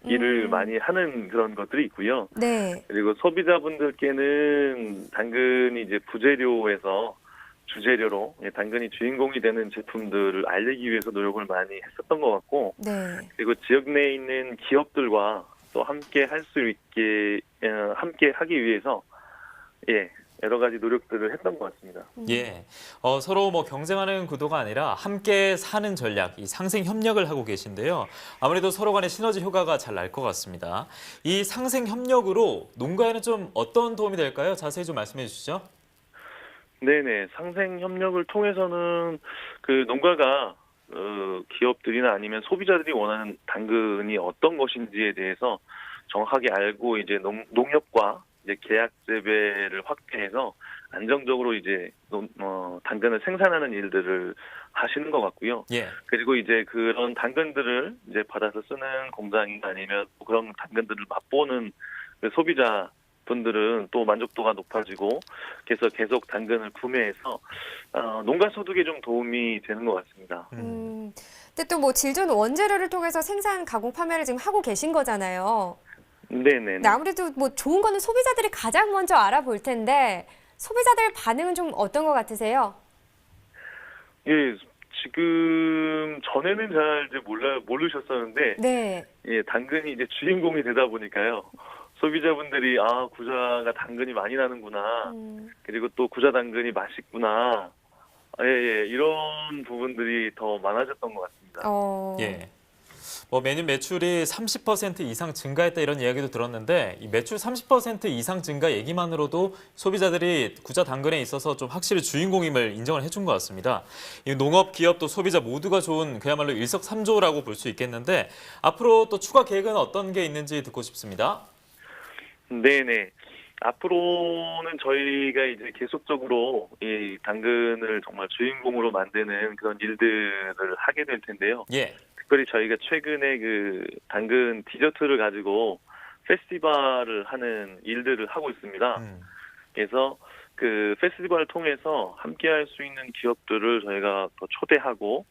일을 많이 하는 그런 것들이 있고요. 네. 그리고 소비자분들께는 당근이 이제 부재료에서 주재료로 당근이 주인공이 되는 제품들을 알리기 위해서 노력을 많이 했었던 것 같고, 네. 그리고 지역 내에 있는 기업들과 또 함께 할 수 있게 함께 하기 위해서 여러 가지 노력들을 했던 것 같습니다. 예, 서로 뭐 경쟁하는 구도가 아니라 함께 사는 전략, 이 상생 협력을 하고 계신데요. 아무래도 서로 간의 시너지 효과가 잘 날 것 같습니다. 이 상생 협력으로 농가에는 좀 어떤 도움이 될까요? 자세히 좀 말씀해 주시죠. 네네, 상생 협력을 통해서는 그 농가가 기업들이나 아니면 소비자들이 원하는 당근이 어떤 것인지에 대해서 정확하게 알고 이제 농협과 이제 계약 재배를 확대해서 안정적으로 이제 당근을 생산하는 일들을 하시는 것 같고요. 예. 그리고 이제 그런 당근들을 이제 받아서 쓰는 공장이나 아니면 그런 당근들을 맛보는 그 소비자 분들은 또 만족도가 높아지고 그래서 계속 당근을 구매해서 농가 소득에 좀 도움이 되는 것 같습니다. 근데 또 뭐 질 좋은 원재료를 통해서 생산, 가공, 판매를 지금 하고 계신 거잖아요. 네네. 근데 아무래도 뭐 좋은 거는 소비자들이 가장 먼저 알아볼 텐데 소비자들 반응은 좀 어떤 것 같으세요? 예, 지금 전에는 잘 이제 모르셨었는데, 네. 예, 당근이 이제 주인공이 되다 보니까요. 소비자분들이 구자가 당근이 많이 나는구나. 그리고 또 구자 당근이 맛있구나. 이런 부분들이 더 많아졌던 것 같습니다. 예. 뭐 메뉴 매출이 30% 이상 증가했다 이런 이야기도 들었는데 이 매출 30% 이상 증가 얘기만으로도 소비자들이 구자 당근에 있어서 좀 확실히 주인공임을 인정을 해준 것 같습니다. 이 농업, 기업 또 소비자 모두가 좋은 그야말로 일석삼조라고 볼 수 있겠는데 앞으로 또 추가 계획은 어떤 게 있는지 듣고 싶습니다. 네네. 앞으로는 저희가 이제 계속적으로 이 당근을 정말 주인공으로 만드는 그런 일들을 하게 될 텐데요. 예. 특별히 저희가 최근에 그 당근 디저트를 가지고 페스티벌을 하는 일들을 하고 있습니다. 그래서 그 페스티벌을 통해서 함께 할 수 있는 기업들을 저희가 더 초대하고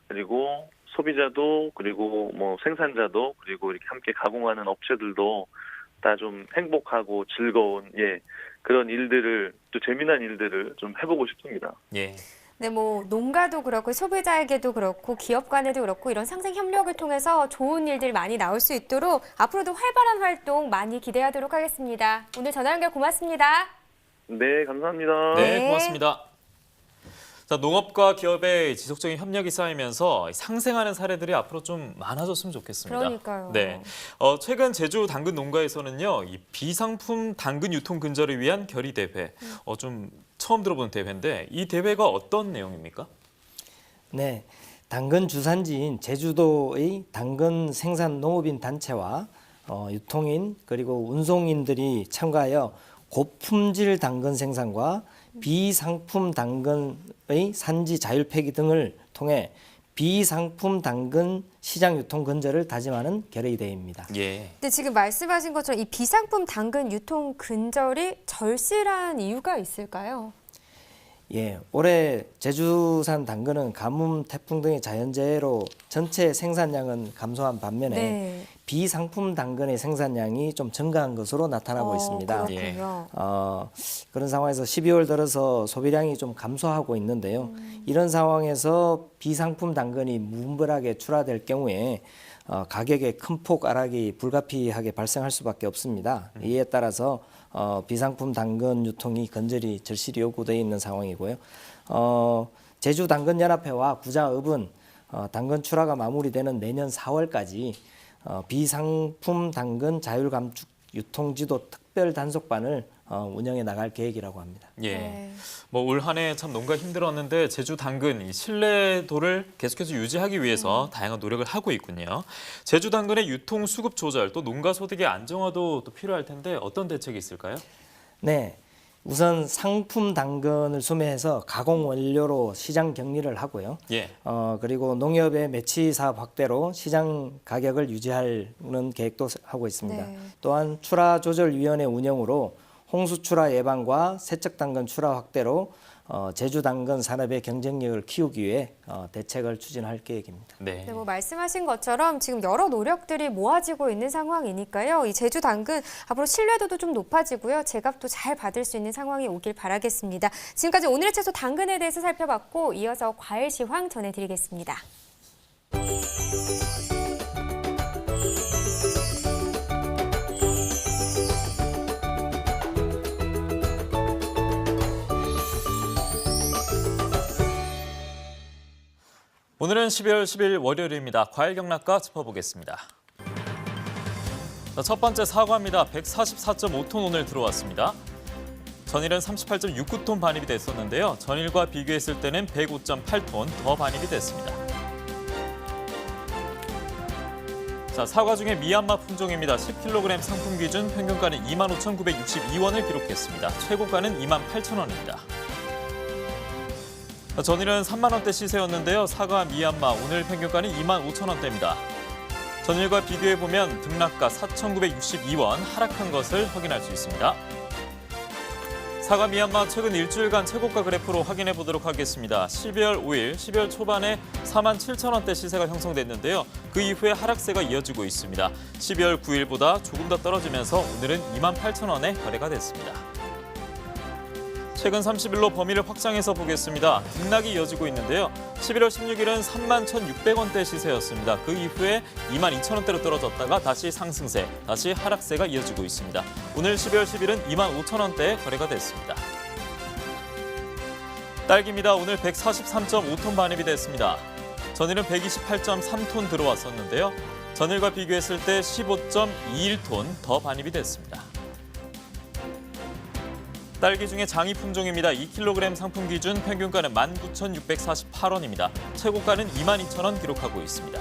그리고 소비자도 그리고 뭐 생산자도 그리고 이렇게 함께 가공하는 업체들도 다 좀 행복하고 즐거운 그런 일들을 또 재미난 일들을 좀 해보고 싶습니다. 예. 네, 뭐 농가도 그렇고 소비자에게도 그렇고 기업 간에도 그렇고 이런 상생 협력을 통해서 좋은 일들 많이 나올 수 있도록 앞으로도 활발한 활동 많이 기대하도록 하겠습니다. 오늘 전화 연결 고맙습니다. 네, 감사합니다. 네, 고맙습니다. 자, 농업과 기업의 지속적인 협력이 쌓이면서 상생하는 사례들이 앞으로 좀 많아졌으면 좋겠습니다. 그러니까요. 네, 최근 제주 당근 농가에서는요, 이 비상품 당근 유통 근절을 위한 결의 대회, 좀 처음 들어보는 대회인데 이 대회가 어떤 내용입니까? 네, 당근 주산지인 제주도의 당근 생산 농업인 단체와 유통인 그리고 운송인들이 참가하여 고품질 당근 생산과 비상품 당근의 산지 자율 폐기 등을 통해 비상품 당근 시장 유통 근절을 다짐하는 결의 대회입니다. 예. 근데 지금 말씀하신 것처럼 이 비상품 당근 유통 근절이 절실한 이유가 있을까요? 예, 올해 제주산 당근은 가뭄, 태풍 등의 자연재해로 전체 생산량은 감소한 반면에 비상품 당근의 생산량이 좀 증가한 것으로 나타나고 있습니다. 그렇군요. 그런 상황에서 12월 들어서 소비량이 좀 감소하고 있는데요. 이런 상황에서 비상품 당근이 무분별하게 출하될 경우에 가격의 큰 폭 하락이 불가피하게 발생할 수밖에 없습니다. 이에 따라서 비상품 당근 유통이 근절이 절실히 요구되어 있는 상황이고요. 제주당근연합회와 구자읍은 당근 출하가 마무리되는 내년 4월까지 비상품 당근 자율감축 유통지도 특별 단속반을 운영해 나갈 계획이라고 합니다. 예. 뭐 올 한 해 참 농가 힘들었는데 제주 당근 이 신뢰도를 계속해서 유지하기 위해서 다양한 노력을 하고 있군요. 제주 당근의 유통 수급 조절 또 농가 소득의 안정화도 또 필요할 텐데 어떤 대책이 있을까요? 네. 우선 상품 당근을 수매해서 가공 원료로 시장 격리를 하고요. 예. 그리고 농협의 매치 사업 확대로 시장 가격을 유지하는 계획도 하고 있습니다. 또한 출하 조절 위원회 운영으로 홍수 출하 예방과 세척 당근 출하 확대로 제주 당근 산업의 경쟁력을 키우기 위해 대책을 추진할 계획입니다. 네. 네, 뭐 말씀하신 것처럼 지금 여러 노력들이 모아지고 있는 상황이니까요. 이 제주 당근 앞으로 신뢰도도 좀 높아지고요. 제값도 잘 받을 수 있는 상황이 오길 바라겠습니다. 지금까지 오늘의 채소 당근에 대해서 살펴봤고 이어서 과일 시황 전해드리겠습니다. 오늘은 12월 10일 월요일입니다. 과일 경락가 짚어보겠습니다. 자, 첫 번째 사과입니다. 144.5톤 오늘 들어왔습니다. 전일은 38.69톤 반입이 됐었는데요. 전일과 비교했을 때는 105.8톤 더 반입이 됐습니다. 자, 사과 중에 미얀마 품종입니다. 10kg 상품 기준 평균가는 25,962원을 기록했습니다. 최고가는 28,000원입니다. 전일은 3만 원대 시세였는데요. 사과 미얀마 오늘 평균가는 25,000원대입니다. 전일과 비교해보면 등락가 4,962원 하락한 것을 확인할 수 있습니다. 사과 미얀마 최근 일주일간 최고가 그래프로 확인해 보도록 하겠습니다. 12월 5일, 12월 초반에 47,000원대 시세가 형성됐는데요. 그 이후에 하락세가 이어지고 있습니다. 12월 9일보다 조금 더 떨어지면서 오늘은 28,000원에 거래가 됐습니다. 최근 30일로 범위를 확장해서 보겠습니다. 등락이 이어지고 있는데요. 11월 16일은 31,600원대 시세였습니다. 그 이후에 22,000원대로 떨어졌다가 다시 상승세, 다시 하락세가 이어지고 있습니다. 오늘 12월 10일은 25,000원대에 거래가 됐습니다. 딸기입니다. 오늘 143.5톤 반입이 됐습니다. 전일은 128.3톤 들어왔었는데요. 전일과 비교했을 때 15.21톤 더 반입이 됐습니다. 딸기 중에 장이 품종입니다. 2kg 상품 기준 평균가는 19,648원입니다. 최고가는 22,000원 기록하고 있습니다.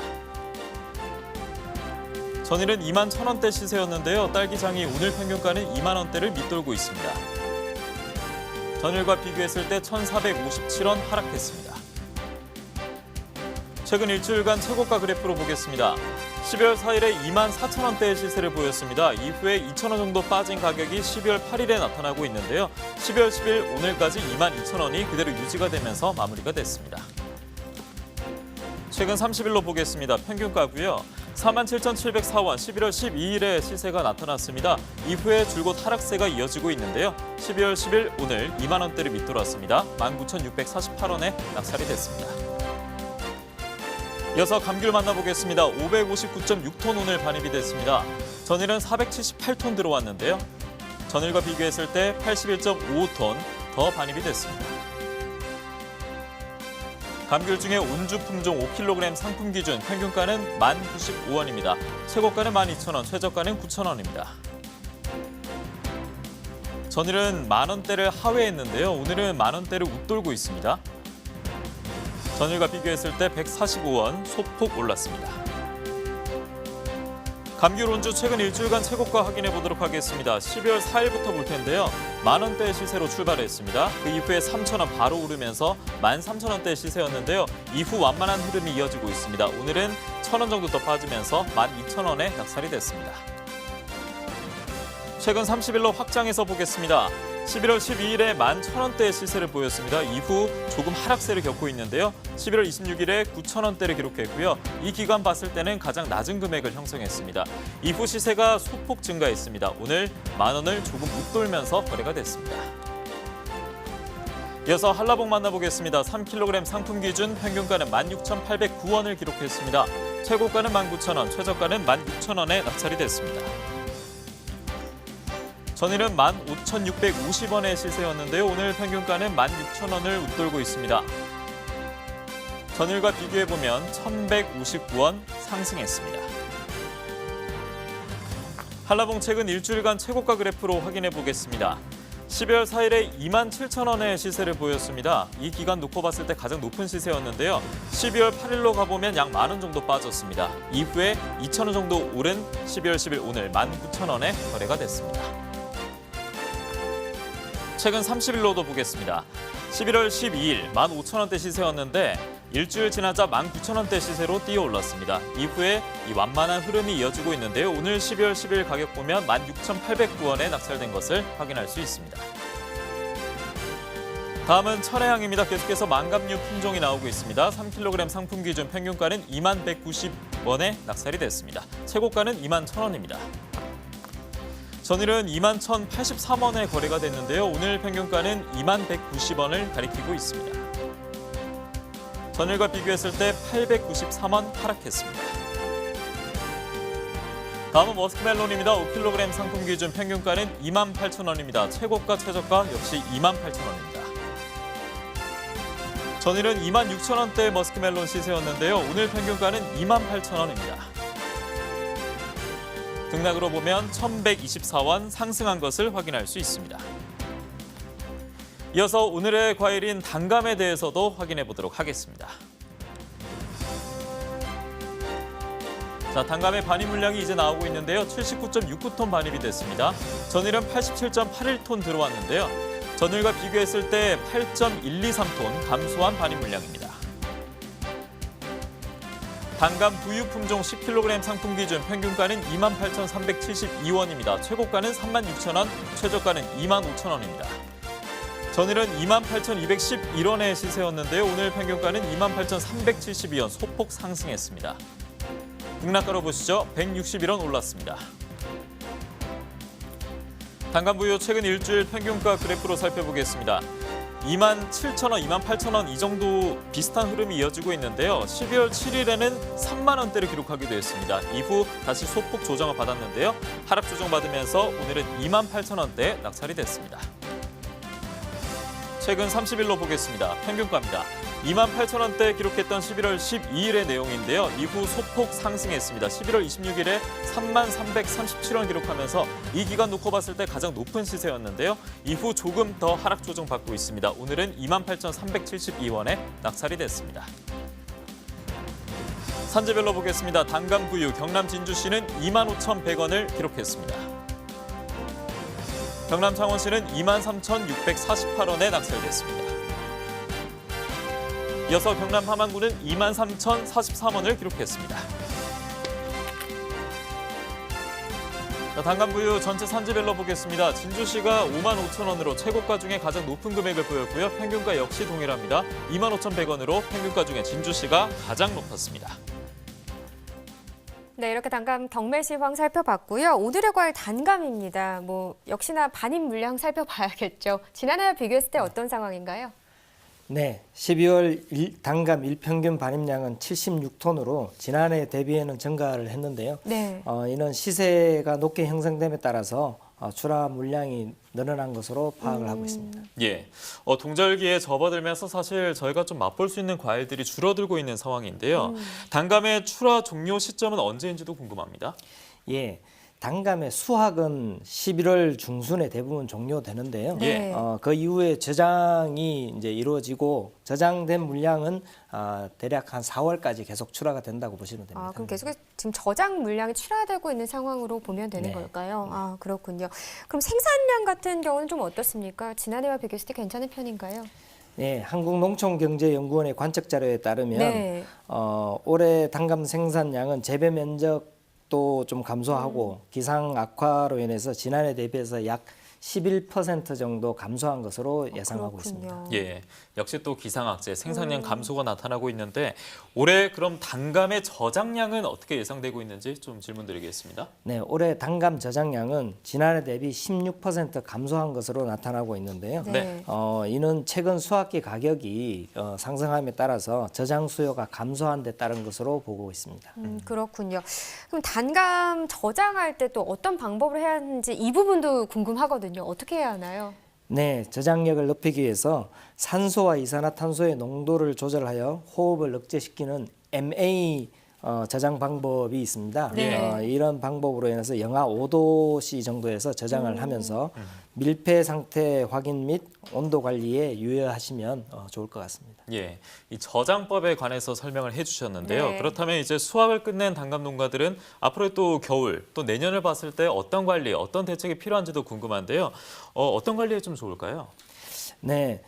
전일은 21,000원대 시세였는데요. 딸기 장이 오늘 평균가는 2만 원대를 밑돌고 있습니다. 전일과 비교했을 때 1,457원 하락했습니다. 최근 일주일간 최고가 그래프로 보겠습니다. 12월 4일에 24,000원대의 시세를 보였습니다. 이후에 2,000원 정도 빠진 가격이 12월 8일에 나타나고 있는데요. 12월 10일 오늘까지 22,000원이 그대로 유지가 되면서 마무리가 됐습니다. 최근 30일로 보겠습니다. 평균가고요. 47,704원 11월 12일에 시세가 나타났습니다. 이후에 줄곧 하락세가 이어지고 있는데요. 12월 10일 오늘 2만 원대를 밑돌았습니다. 19,648원에 낙찰이 됐습니다. 이어서 감귤 만나보겠습니다. 559.6톤 오늘 반입이 됐습니다. 전일은 478톤 들어왔는데요. 전일과 비교했을 때 81.55톤 더 반입이 됐습니다. 감귤 중에 온주 품종 5kg 상품 기준 평균가는 1,095원입니다. 최고가는 12,000원, 최저가는 9,000원입니다. 전일은 만원대를 하회했는데요. 오늘은 만원대를 웃돌고 있습니다. 전일과 비교했을 때 145원 소폭 올랐습니다. 감귤 온주 최근 일주일간 최고가 확인해 보도록 하겠습니다. 12월 4일부터 볼 텐데요. 만원대 시세로 출발했습니다. 그 이후에 3,000원 바로 오르면서 13,000원대 시세였는데요. 이후 완만한 흐름이 이어지고 있습니다. 오늘은 1,000원 정도 더 빠지면서 12,000원에 낙찰이 됐습니다. 최근 30일로 확장해서 보겠습니다. 11월 12일에 11,000원대의 시세를 보였습니다. 이후 조금 하락세를 겪고 있는데요. 11월 26일에 9,000원대를 기록했고요. 이 기간 봤을 때는 가장 낮은 금액을 형성했습니다. 이후 시세가 소폭 증가했습니다. 오늘 10,000원을 조금 웃돌면서 거래가 됐습니다. 이어서 한라봉 만나보겠습니다. 3kg 상품 기준 평균가는 16,809원을 기록했습니다. 최고가는 19,000원, 최저가는 16,000원에 낙찰이 됐습니다. 전일은 15,650원의 시세였는데요. 오늘 평균가는 16,000원을 웃돌고 있습니다. 전일과 비교해보면 1,159원 상승했습니다. 한라봉 최근 일주일간 최고가 그래프로 확인해 보겠습니다. 12월 4일에 27,000원의 시세를 보였습니다. 이 기간 놓고 봤을 때 가장 높은 시세였는데요. 12월 8일로 가보면 약 10,000원 정도 빠졌습니다. 이후에 2,000원 정도 오른 12월 10일 오늘 19,000원에 거래가 됐습니다. 최근 30일로도 보겠습니다. 11월 12일 15,000원대 시세였는데 일주일 지나자 19,000원대 시세로 뛰어올랐습니다. 이후에 이 완만한 흐름이 이어지고 있는데요. 오늘 12월 10일 가격 보면 16,809원에 낙찰된 것을 확인할 수 있습니다. 다음은 철회향입니다. 계속해서 망감류 품종이 나오고 있습니다. 3kg 상품 기준 평균가는 2190원에 낙찰이 됐습니다. 최고가는 21,000원입니다. 전일은 21,083원에 거래가 됐는데요. 오늘 평균가는 2190원을 가리키고 있습니다. 전일과 비교했을 때 893원 하락했습니다. 다음은 머스크멜론입니다. 5kg 상품 기준 평균가는 28,000원입니다. 최고가, 최저가 역시 28,000원입니다. 전일은 26,000원대 머스크멜론 시세였는데요. 오늘 평균가는 28,000원입니다. 등락으로 보면 1,124원 상승한 것을 확인할 수 있습니다. 이어서 오늘의 과일인 단감에 대해서도 확인해 보도록 하겠습니다. 자, 단감의 반입 물량이 이제 나오고 있는데요. 79.69톤 반입이 됐습니다. 전일은 87.81톤 들어왔는데요. 전일과 비교했을 때 8.123톤 감소한 반입 물량입니다. 단감 부유 품종 10kg 상품 기준 평균가는 28,372원입니다. 최고가는 36,000원, 최저가는 25,000원입니다. 전일은 28,211원의 시세였는데요. 오늘 평균가는 28,372원, 소폭 상승했습니다. 등락가로 보시죠. 161원 올랐습니다. 단감부유 최근 일주일 평균가 그래프로 살펴보겠습니다. 27,000원, 28,000원 이 정도 비슷한 흐름이 이어지고 있는데요. 12월 7일에는 3만 원대를 기록하기도 했습니다. 이후 다시 소폭 조정을 받았는데요. 하락 조정 받으면서 오늘은 28,000원대 낙찰이 됐습니다. 최근 30일로 보겠습니다. 평균가입니다. 28,000원대 기록했던 11월 12일의 내용인데요. 이후 소폭 상승했습니다. 11월 26일에 33,337원 기록하면서 이 기간 놓고 봤을 때 가장 높은 시세였는데요. 이후 조금 더 하락 조정 받고 있습니다. 오늘은 28,372원에 낙찰이 됐습니다. 산지별로 보겠습니다. 단감부유 경남 진주시는 25,100원을 기록했습니다. 경남 창원시는 23,648원에 낙찰됐습니다. 이어서 경남 함안군은 23,043원을 기록했습니다. 단감부유 전체 산지별로 보겠습니다. 진주시가 55,000원으로 최고가 중에 가장 높은 금액을 보였고요. 평균가 역시 동일합니다. 25,100원으로 평균가 중에 진주시가 가장 높았습니다. 네, 이렇게 단감 경매 시황 살펴봤고요. 오늘의 과일 단감입니다. 역시나 반입 물량 살펴봐야겠죠. 지난해와 비교했을 때 어떤 상황인가요? 네, 12월 단감 일평균 반입량은 76톤으로 지난해 대비해는 증가를 했는데요. 네. 이는 시세가 높게 형성됨에 따라서 출하 물량이 늘어난 것으로 파악을 하고 있습니다. 예, 동절기에 접어들면서 사실 저희가 좀 맛볼 수 있는 과일들이 줄어들고 있는 상황인데요. 단감의 출하 종료 시점은 언제인지도 궁금합니다. 예. 단감의 수확은 11월 중순에 대부분 종료되는데요. 네. 그 이후에 저장이 이제 이루어지고 저장된 물량은 대략 한 4월까지 계속 출하가 된다고 보시면 됩니다. 그럼 계속해서 지금 저장 물량이 출하되고 있는 상황으로 보면 되는 네. 걸까요? 그렇군요. 그럼 생산량 같은 경우는 좀 어떻습니까? 지난해와 비교했을 때 괜찮은 편인가요? 네, 한국농촌경제연구원의 관측 자료에 따르면 네. 올해 단감 생산량은 재배 면적도 좀 감소하고 기상 악화로 인해서 지난해 대비해서 약 11% 정도 감소한 것으로 예상하고 있습니다. 예, 역시 또 기상악재, 생산량 감소가 나타나고 있는데 올해 그럼 단감의 저장량은 어떻게 예상되고 있는지 좀 질문드리겠습니다. 네, 올해 단감 저장량은 지난해 대비 16% 감소한 것으로 나타나고 있는데요. 네. 이는 최근 수확기 가격이 상승함에 따라서 저장 수요가 감소한 데 따른 것으로 보고 있습니다. 그렇군요. 그럼 단감 저장할 때 또 어떤 방법을 해야 하는지 이 부분도 궁금하거든요. 어떻게 해야 하나요? 네, 저장력을 높이기 위해서 산소와 이산화탄소의 농도를 조절하여 호흡을 억제시키는 MA 저장 방법이 있습니다. 네. 이런 방법으로 인해서 영하 5도씨 정도에서 저장을 하면서 밀폐 상태 확인 및 온도 관리에 유의하시면 좋을 것 같습니다. 예, 이 저장법에 관해서 설명을 해주셨는데요. 네. 그렇다면 이제 수확을 끝낸 단감 농가들은 앞으로 또 겨울, 또 내년을 봤을 때 어떤 관리, 어떤 대책이 필요한지도 궁금한데요. 어떤 관리에 좀 좋을까요? 네.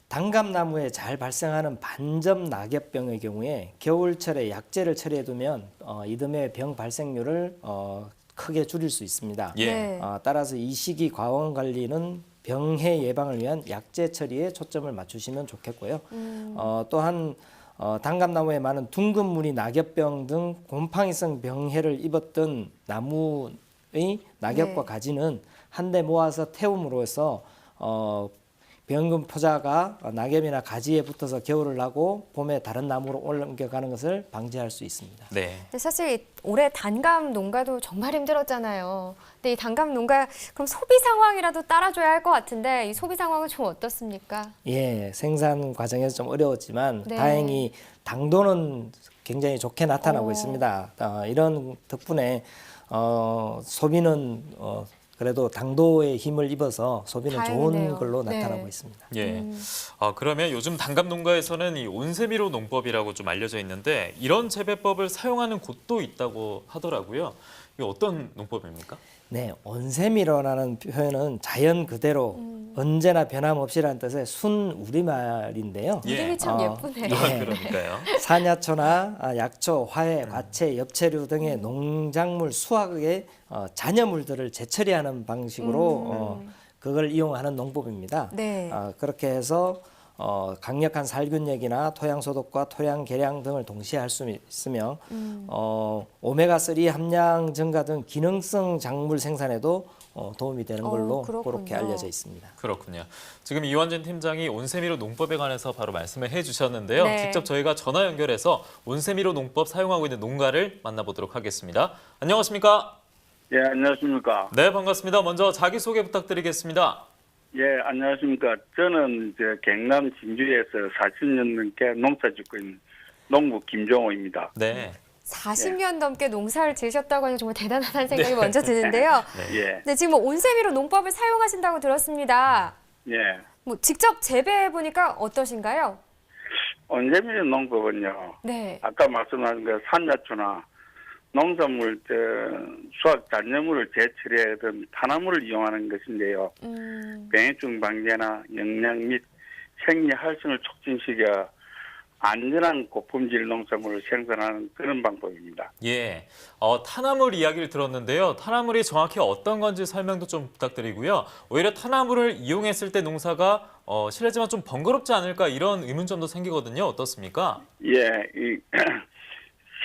단감나무에 잘 발생하는 반점 낙엽병의 경우에 겨울철에 약재를 처리해두면 이듬해 병 발생률을 크게 줄일 수 있습니다. 예. 네. 따라서 이 시기 과원 관리는 병해 예방을 위한 약재 처리에 초점을 맞추시면 좋겠고요. 또한 단감나무에 많은 둥근무늬 낙엽병 등 곰팡이성 병해를 입었던 나무의 낙엽과 네. 가지는 한데 모아서 태움으로써 병금 포자가 낙엽이나 가지에 붙어서 겨울을 나고 봄에 다른 나무로 옮겨가는 것을 방지할 수 있습니다. 네. 근데 사실 올해 단감 농가도 정말 힘들었잖아요. 근데 이 단감 농가 그럼 소비 상황이라도 따라줘야 할 것 같은데 이 소비 상황은 좀 어떻습니까? 예, 생산 과정에서 좀 어려웠지만 네. 다행히 당도는 굉장히 좋게 나타나고 있습니다. 이런 덕분에 소비는 그래도 당도의 힘을 입어서 소비는 좋은 다행이네요. 걸로 네. 나타나고 있습니다. 예. 그러면 요즘 단감 농가에서는 이 온세미로 농법이라고 좀 알려져 있는데 이런 재배법을 사용하는 곳도 있다고 하더라고요. 이게 어떤 농법입니까? 네, 온세미로라는 표현은 자연 그대로 언제나 변함없이라는 뜻의 순 우리말인데요. 이름이 참 예쁘네요. 그러니까요. 산야초나 약초, 화해, 과채, 엽채류 등의 농작물 수확의 잔여물들을 재처리하는 방식으로 그걸 이용하는 농법입니다. 네. 그렇게 해서 강력한 살균력이나 토양 소독과 토양 개량 등을 동시에 할 수 있으며 오메가3 함량 증가 등 기능성 작물 생산에도 도움이 되는 걸로 그렇게 알려져 있습니다. 그렇군요. 지금 이완진 팀장이 온세미로 농법에 관해서 바로 말씀을 해주셨는데요. 네. 직접 저희가 전화 연결해서 온세미로 농법 사용하고 있는 농가를 만나보도록 하겠습니다. 안녕하십니까? 예, 안녕하십니까? 네, 반갑습니다. 먼저 자기소개 부탁드리겠습니다. 예, 안녕하십니까? 저는 이제 경남 진주에서 40년 넘게 농사 짓고 있는 농부 김종호입니다. 네. 40년 넘게 농사를 지으셨다고 하니 정말 대단하다는 생각이 먼저 드는데요. 예, 네, 지금 온세미로 농법을 사용하신다고 들었습니다. 예. 뭐 직접 재배해 보니까 어떠신가요? 온세미 농법은요. 네. 아까 말씀하신 그 산야초나 농산물 수확 잔여물을 재처리하던 탄화물을 이용하는 것인데요. 병해충 방제나 영양 및 생리 활성을 촉진시켜 안전한 고품질 농산물을 생산하는 그런 방법입니다. 예, 탄화물 이야기를 들었는데요. 탄화물이 정확히 어떤 건지 설명도 좀 부탁드리고요. 오히려 탄화물을 이용했을 때 농사가 실례지만 좀 번거롭지 않을까 이런 의문점도 생기거든요. 어떻습니까? 예, 이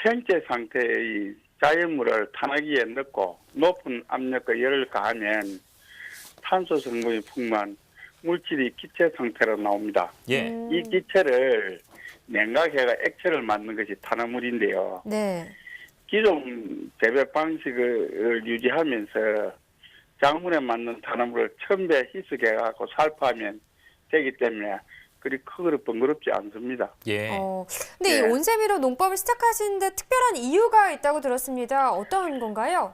생체 상태의 자연물을 탄화기에 넣고 높은 압력과 열을 가하면 탄소 성분이 풍부한 물질이 기체 상태로 나옵니다. 예. 이 기체를 냉각해가 액체를 만든 것이 탄화물인데요. 네. 기존 재배 방식을 유지하면서 작물에 맞는 탄화물을 1000배 희석해갖고 살포하면 되기 때문에 그리 크고 번거롭지 않습니다. 예. 근데 이 온세미로 농법을 시작하시는데 특별한 이유가 있다고 들었습니다. 어떤 건가요?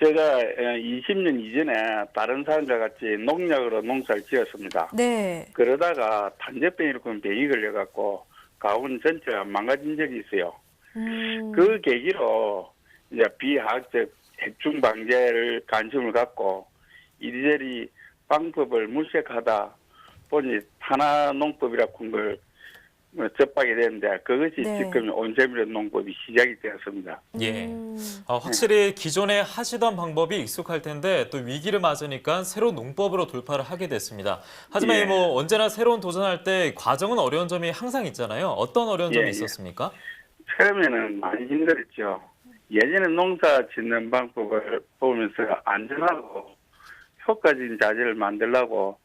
제가 20년 이전에 다른 사람들 같이 농약으로 농사를 지었습니다. 네. 그러다가 탄저병이라고 병이 걸려갖고 가온 전체가 망가진 적이 있어요. 그 계기로 이제 비화학적 해충 방제를 관심을 갖고 이리저리 방법을 물색하다 보니 탄화 농법이라고 한 걸 접하게 되는데 그것이 네. 지금 온세미로 농법이 시작이 되었습니다. 예. 확실히 기존에 하시던 방법이 익숙할 텐데 또 위기를 맞으니까 새로운 농법으로 돌파를 하게 됐습니다. 하지만 예. 뭐 언제나 새로운 도전할 때 과정은 어려운 점이 항상 있잖아요. 어떤 어려운 점이 예. 있었습니까? 처음에는 많이 힘들었죠. 예전에 농사 짓는 방법을 보면서 안전하고 효과적인 자재를 만들려고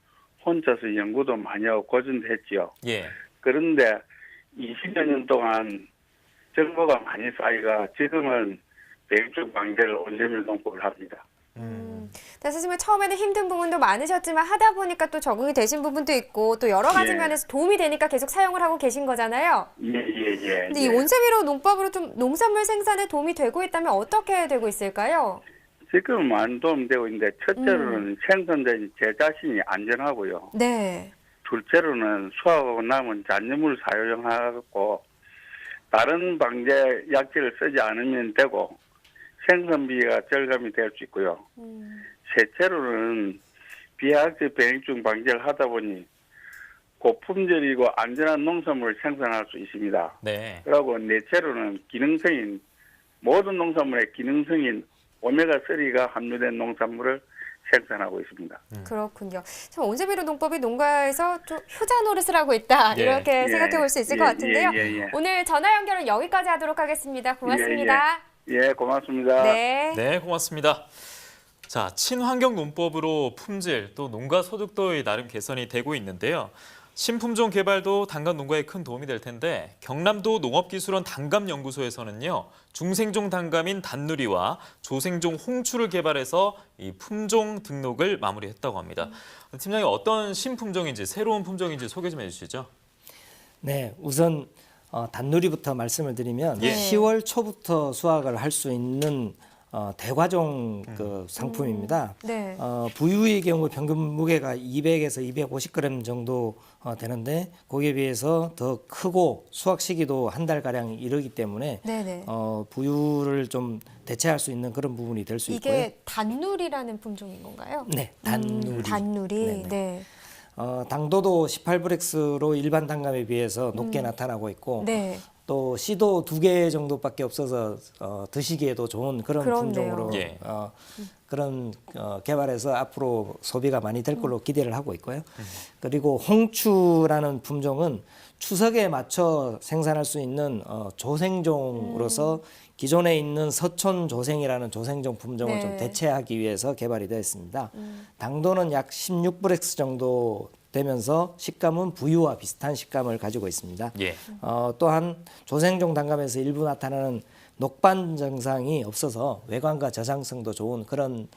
혼자서 연구도 많이 하고 고전도 했지요. 예. 그런데 20여 년 동안 정보가 많이 쌓이가 지금은 병해충 방제를 온세미 농법을 합니다. 사실 처음에는 힘든 부분도 많으셨지만 하다 보니까 또 적응이 되신 부분도 있고 또 여러 가지 예. 면에서 도움이 되니까 계속 사용을 하고 계신 거잖아요. 예. 근데 이 온세미로 농법으로 좀 농산물 생산에 도움이 되고 있다면 어떻게 되고 있을까요? 지금은 많은 도움이 되고 있는데 첫째로는 생산자인 제 자신이 안전하고요. 네. 둘째로는 수확하고 남은 잔여물을 사용하고 다른 방제 약재를 쓰지 않으면 되고 생산비가 절감이 될 수 있고요. 셋째로는 비화학적 병해충 방제를 하다 보니 고품질이고 안전한 농산물을 생산할 수 있습니다. 네. 그리고 넷째로는 기능성인 모든 농산물의 기능성인 오메가3가 함유된 농산물을 생산하고 있습니다. 그렇군요. 참 온세비료 농법이 농가에서 좀 효자 노릇을 하고 있다 예. 이렇게 예. 생각해 볼 수 있을 것 같은데요. 오늘 전화 연결은 여기까지 하도록 하겠습니다. 고맙습니다. 예, 고맙습니다. 네. 네, 고맙습니다. 자, 친환경 농법으로 품질 또 농가 소득도 나름 개선이 되고 있는데요. 신품종 개발도 단감 농가에 큰 도움이 될 텐데 경남도 농업기술원 단감연구소에서는요. 중생종 단감인 단누리와 조생종 홍추를 개발해서 이 품종 등록을 마무리했다고 합니다. 팀장님 어떤 신품종인지 새로운 품종인지 소개 좀 해주시죠. 네, 우선 단누리부터 말씀을 드리면 예. 10월 초부터 수확을 할 수 있는 대과종 그 상품입니다. 네. 부유의 경우 평균 무게가 200에서 250g 정도 되는데 거기에 비해서 더 크고 수확 시기도 한 달 가량 이르기 때문에 네네. 부유를 좀 대체할 수 있는 그런 부분이 될 수 있고요. 이게 단누리라는 품종인 건가요? 네, 단누리. 단누리. 네네. 네. 당도도 18브렉스로 일반 단감에 비해서 높게 나타나고 있고 네. 또 씨도 2개 정도밖에 없어서 드시기에도 좋은 그런 그렇네요. 품종으로 예. 그런 개발해서 앞으로 소비가 많이 될 걸로 기대를 하고 있고요. 그리고 홍추라는 품종은 추석에 맞춰 생산할 수 있는 조생종으로서 기존에 있는 서촌 조생이라는 조생종 품종을 네. 좀 대체하기 위해서 개발이 되었습니다. 당도는 약 16브렉스 정도 되면서 식감은 부유와 비슷한 식감을 가지고 있습니다. 예. 또한 조생종 단감에서 일부 나타나는 녹반 증상이 없어서 외관과 저장성도 좋은 그런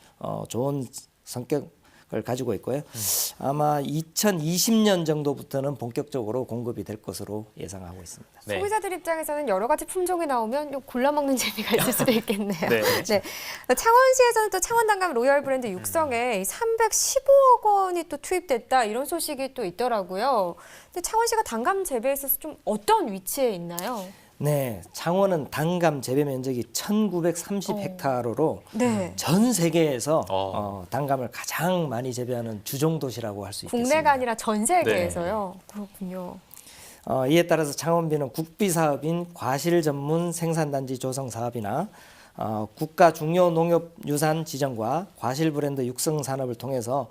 좋은 성격을 가지고 있고요. 아마 2020년 정도부터는 본격적으로 공급이 될 것으로 예상하고 있습니다. 네. 소비자들 입장에서는 여러 가지 품종이 나오면 좀 골라 먹는 재미가 있을 수도 있겠네요. 네. 네. 창원시에서는 또 창원단감 로열 브랜드 육성에 315억 원이 또 투입됐다 이런 소식이 또 있더라고요. 근데 창원시가 단감 재배에 있어서 좀 어떤 위치에 있나요? 네, 창원은 단감 재배 면적이 1930헥타르로 네. 전 세계에서 단감을 가장 많이 재배하는 주종 도시라고 할 수 있겠습니다. 국내가 아니라 전 세계에서요. 그렇군요. 이에 따라서 창원비는 국비 사업인 과실 전문 생산단지 조성 사업이나 국가 중요 농업유산 지정과 과실 브랜드 육성 산업을 통해서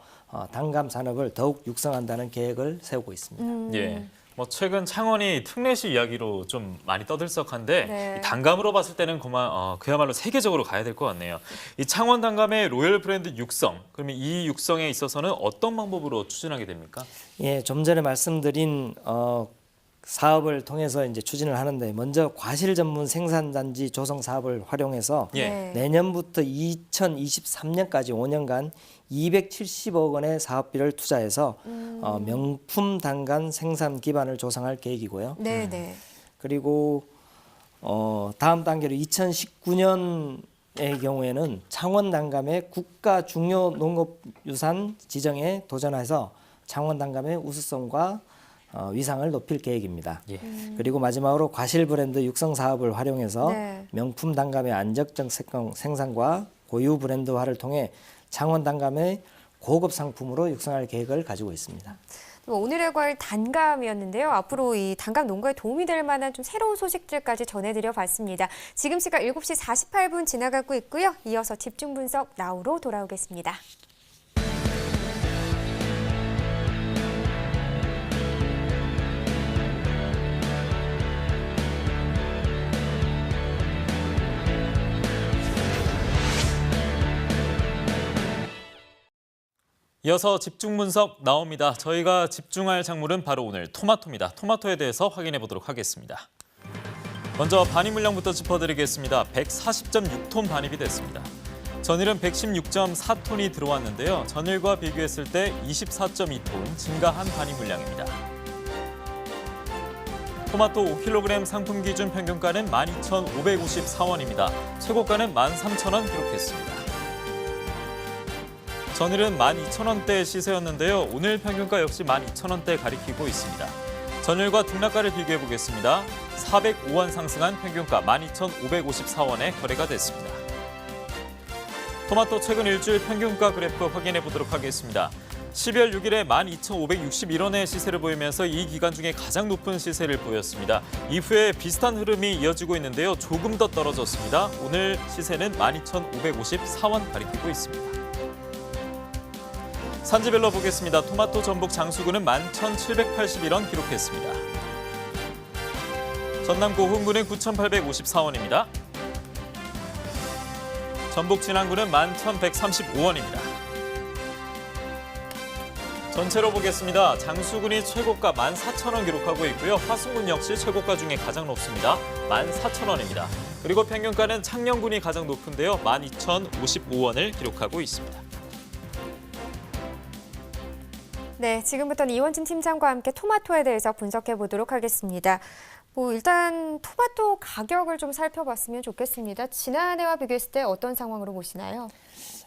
단감 산업을 더욱 육성한다는 계획을 세우고 있습니다. 예. 뭐 최근 창원이 특례시 이야기로 좀 많이 떠들썩한데 네. 이 단감으로 봤을 때는 그야말로 세계적으로 가야 될 것 같네요. 이 창원 단감의 로열 브랜드 육성, 그러면 이 육성에 있어서는 어떤 방법으로 추진하게 됩니까? 예, 좀 전에 말씀드린 사업을 통해서 이제 추진을 하는데 먼저 과실 전문 생산단지 조성 사업을 활용해서 예. 내년부터 2023년까지 5년간 270억 원의 사업비를 투자해서 명품 단감 생산 기반을 조성할 계획이고요. 네네. 그리고 다음 단계로 2019년의 경우에는 창원 단감의 국가 중요 농업유산 지정에 도전해서 창원 단감의 우수성과 위상을 높일 계획입니다. 예. 그리고 마지막으로 과실 브랜드 육성 사업을 활용해서 네. 명품 단감의 안정적 생산과 고유 브랜드화를 통해 창원 단감의 고급 상품으로 육성할 계획을 가지고 있습니다. 오늘의 과일 단감이었는데요. 앞으로 이 단감 농가에 도움이 될 만한 좀 새로운 소식들까지 전해드려 봤습니다. 지금 시각 7시 48분 지나가고 있고요. 이어서 집중 분석 나우로 돌아오겠습니다. 이어서 집중 분석 나옵니다. 저희가 집중할 작물은 바로 오늘 토마토입니다. 토마토에 대해서 확인해 보도록 하겠습니다. 먼저 반입 물량부터 짚어드리겠습니다. 140.6톤 반입이 됐습니다. 전일은 116.4톤이 들어왔는데요. 전일과 비교했을 때 24.2톤 증가한 반입 물량입니다. 토마토 5kg 상품 기준 평균가는 12,554원입니다. 최고가는 13,000원 기록했습니다. 전일은 12,000원대 시세였는데요. 오늘 평균가 역시 12,000원대 가리키고 있습니다. 전일과 등락가를 비교해 보겠습니다. 405원 상승한 평균가 12,554원에 거래가 됐습니다. 토마토 최근 일주일 평균가 그래프 확인해 보도록 하겠습니다. 12월 6일에 12,561원의 시세를 보이면서 이 기간 중에 가장 높은 시세를 보였습니다. 이후에 비슷한 흐름이 이어지고 있는데요. 조금 더 떨어졌습니다. 오늘 시세는 12,554원 가리키고 있습니다. 산지별로 보겠습니다. 토마토 전북 장수구는 11,781원 기록했습니다. 전남 고흥구는 9,854원입니다. 전북 진안구는 11,135원입니다. 전체로 보겠습니다. 장수군이 최고가 14,000원 기록하고 있고요. 화순군 역시 최고가 중에 가장 높습니다. 14,000원입니다. 그리고 평균가는 창녕군이 가장 높은데요. 12,055원을 기록하고 있습니다. 네, 지금부터는 이원진 팀장과 함께 토마토에 대해서 분석해 보도록 하겠습니다. 일단 토마토 가격을 좀 살펴봤으면 좋겠습니다. 지난해와 비교했을 때 어떤 상황으로 보시나요?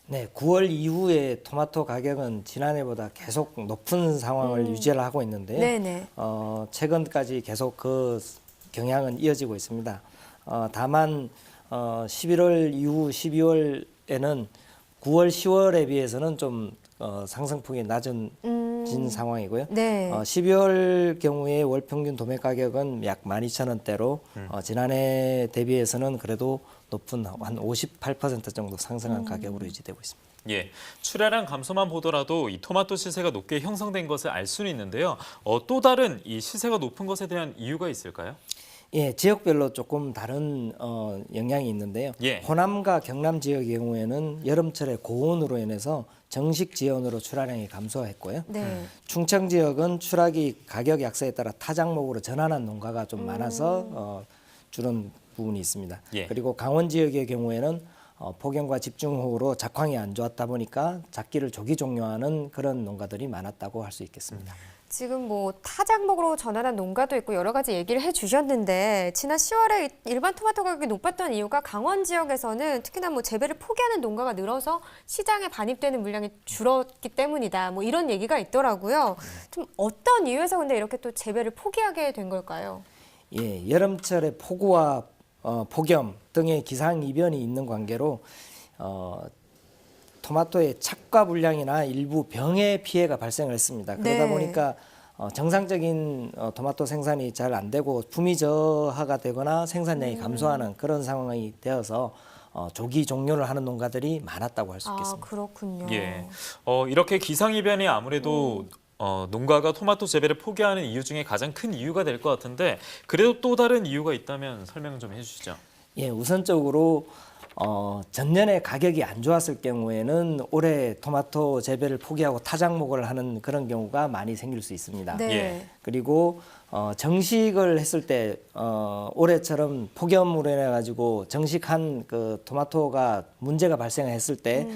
네, 9월 이후에 토마토 가격은 지난해보다 계속 높은 상황을 유지를 하고 있는데요. 네네. 최근까지 계속 그 경향은 이어지고 있습니다. 다만 11월 이후 12월에는 9월, 10월에 비해서는 좀 상승폭이 낮은 상황이고요. 네. 12월 경우에 월 평균 도매 가격은 약 12,000원대로 지난해 대비해서는 그래도 높은 한 58% 정도 상승한 가격으로 유지되고 있습니다. 예, 출하량 감소만 보더라도 이 토마토 시세가 높게 형성된 것을 알 수는 있는데요. 또 다른 이 시세가 높은 것에 대한 이유가 있을까요? 예, 지역별로 조금 다른 영향이 있는데요. 예. 호남과 경남 지역의 경우에는 여름철에 고온으로 인해서 정식 지연으로 출하량이 감소했고요. 네. 충청 지역은 출하기 가격 약세에 따라 타작목으로 전환한 농가가 좀 많아서 줄은 부분이 있습니다. 예. 그리고 강원 지역의 경우에는 폭염과 집중호우로 작황이 안 좋았다 보니까 작기를 조기 종료하는 그런 농가들이 많았다고 할 수 있겠습니다. 지금 타작목으로 전환한 농가도 있고 여러 가지 얘기를 해주셨는데 지난 10월에 일반 토마토 가격이 높았던 이유가 강원 지역에서는 특히나 재배를 포기하는 농가가 늘어서 시장에 반입되는 물량이 줄었기 때문이다. 이런 얘기가 있더라고요. 좀 어떤 이유에서 근데 이렇게 또 재배를 포기하게 된 걸까요? 예, 여름철에 폭우와 폭염 등의 기상 이변이 있는 관계로 토마토의 착과 불량이나 일부 병의 피해가 발생을 했습니다. 그러다 네. 보니까 정상적인 토마토 생산이 잘 안 되고 품위 저하가 되거나 생산량이 감소하는 그런 상황이 되어서 조기 종료를 하는 농가들이 많았다고 할 수 있겠습니다. 그렇군요. 예, 이렇게 기상이변이 아무래도 농가가 토마토 재배를 포기하는 이유 중에 가장 큰 이유가 될 것 같은데 그래도 또 다른 이유가 있다면 설명 좀 해주시죠. 예, 우선적으로 전년에 가격이 안 좋았을 경우에는 올해 토마토 재배를 포기하고 타작목을 하는 그런 경우가 많이 생길 수 있습니다. 네. 예. 그리고 정식을 했을 때 올해처럼 폭염으로 인해 가지고 정식한 그 토마토가 문제가 발생했을 때